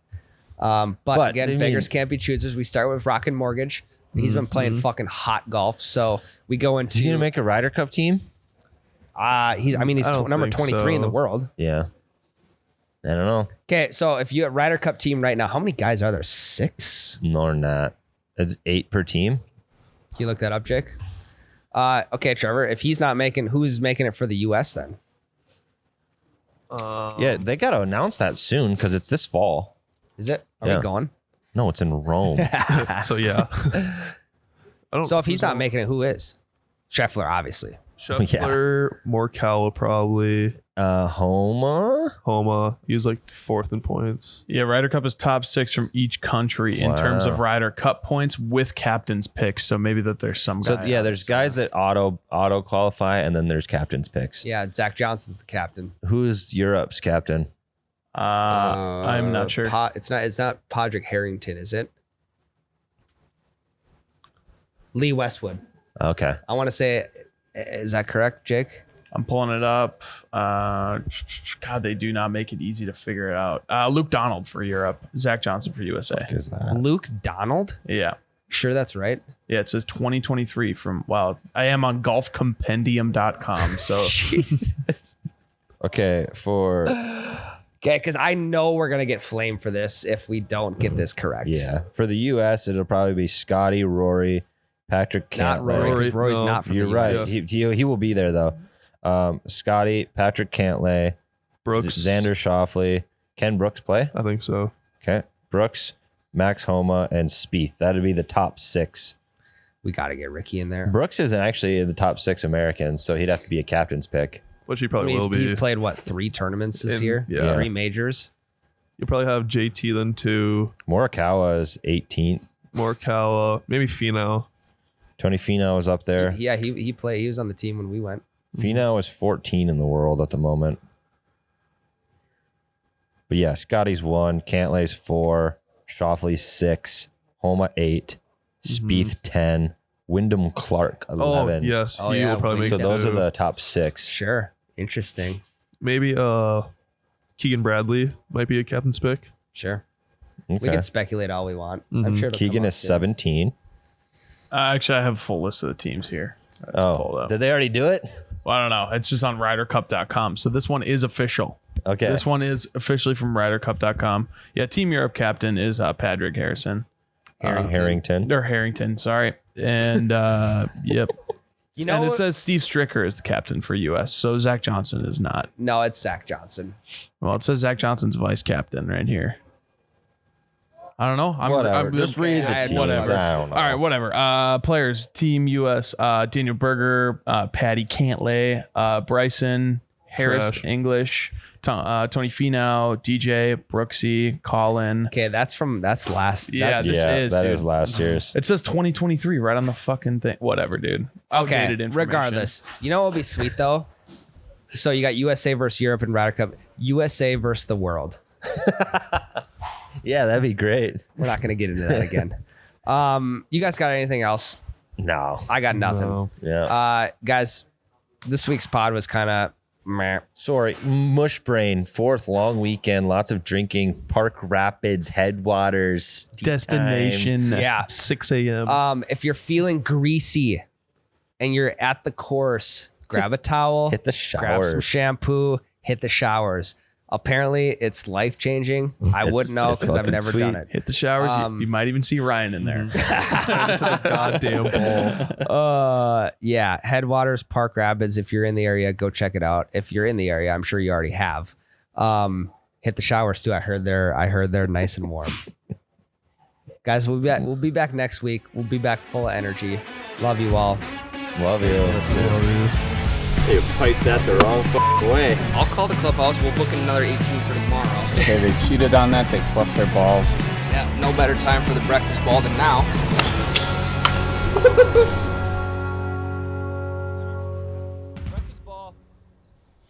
But again, I mean, beggars can't be choosers. We start with Rocket Mortgage. He's been playing fucking hot golf, so we go into. Is he gonna make a Ryder Cup team? He's number 23 in the world. Yeah. I don't know. Okay, so if you at Ryder Cup team right now, how many guys are there? 6? More than that. It's 8 per team. Can you look that up, Jake? Okay, Trevor. If he's not making, who's making it for the U.S. then? Yeah, they got to announce that soon because it's this fall. Is it? Are Yeah. we going? No, it's in Rome. So yeah. So if he's not making it, who is? Scheffler, obviously. Scheffler, Morikawa probably. Homa. He was like 4th in points. Yeah, Ryder Cup is top 6 from each country in terms of Ryder Cup points with captain's picks. So maybe that there's some guy. So yeah, there's guys that auto qualify, and then there's captain's picks. Yeah, Zach Johnson's the captain. Who's Europe's captain? I'm not sure. It's not Padraig Harrington, is it? Lee Westwood. Okay. I want to say, is that correct, Jake? I'm pulling it up. God, they do not make it easy to figure it out. Luke Donald for Europe. Zach Johnson for USA. Is that? Luke Donald? Yeah. Sure, that's right. Yeah, it says 2023 from, wow, I am on golfcompendium.com. So Jesus. Okay, Okay, because I know we're going to get flamed for this if we don't get this correct. yeah, for the U.S., it'll probably be Scotty, Rory, Patrick Cantlay. Not Rory, because Rory's no, not from You're the right. US. He will be there though. Scotty, Patrick Cantlay, Brooks. Xander Schauffele, Ken Brooks play. I think so. Okay, Brooks, Max Homa, and Spieth. That'd be the top 6. We got to get Ricky in there. Brooks isn't actually in the top 6 Americans, so he'd have to be a captain's pick. Which he I probably mean, will he's be. played, 3 tournaments this year? yeah. 3 majors? You'll probably have JT then too. Morikawa is 18th. Morikawa. Maybe Finau. Tony Finau is up there. Yeah, he played. He was on the team when we went. Finau is 14 in the world at the moment. But yeah, Scotty's 1, Cantlay's 4, Schauffele's 6, Homa 8, Spieth 10, Wyndham Clark, 11. Oh, yes. Oh, he yeah, will probably make So it those are too. the top 6. Sure. Interesting. Maybe Keegan Bradley might be a captain's pick. Sure. Okay. We can speculate all we want. I'm sure it'll Keegan come is up soon. 17. Actually, I have a full list of the teams here. Let's pull it up. Did they already do it? Well, I don't know. It's just on RyderCup.com. So this one is official. Okay. This one is officially from RyderCup.com. Yeah, Team Europe captain is Patrick Harrison. Harrington. Or Harrington, sorry. And yep. You know And it what? says Steve Stricker is the captain for US. So Zach Johnson is not. No, it's Zach Johnson. Well, it says Zach Johnson's vice captain right here. I don't know. Whatever. Just read the I- teams. whatever. I don't know. All right, whatever. Players, Team US, Daniel Berger, Patty Cantlay, Bryson, Harris Trash. English, Tony Finau, DJ, Brooksy, Colin. Okay, that's last. Yeah, that's, this Yeah, is, that dude. is last year's. It says 2023 right on the fucking thing. Whatever, dude. okay. Outdated information. Regardless, you know what would be sweet though? So you got USA versus Europe in Ryder Cup. USA versus the world. Yeah, that'd be great. We're not going to get into that again. You guys got anything else? No. I got nothing. No. Yeah. Guys, this week's pod was kind of meh. Sorry. Mush brain. 4th long weekend. Lots of drinking. Park Rapids, Headwaters. tea Destination. Yeah. 6 a.m. If you're feeling greasy and you're at the course, grab a towel, Hit the grab some showers. shampoo, hit the showers. Apparently, it's life changing. I It's- wouldn't know it's because I've fucking never sweet. done it. Hit the showers. You might even see Ryan in there. Goddamn ball. Yeah, Headwaters, Park Rapids. If you're in the area, go check it out. If you're in the area, I'm sure you already have. Hit the showers too. I heard they're nice and warm. Guys, we'll be back next week. We'll be back full of energy. Love you all. Love you. They piped that the wrong way. I'll call the clubhouse. We'll book another 18 for tomorrow. Okay, they cheated on that. They fluffed their balls. Yeah, no better time for the breakfast ball than now.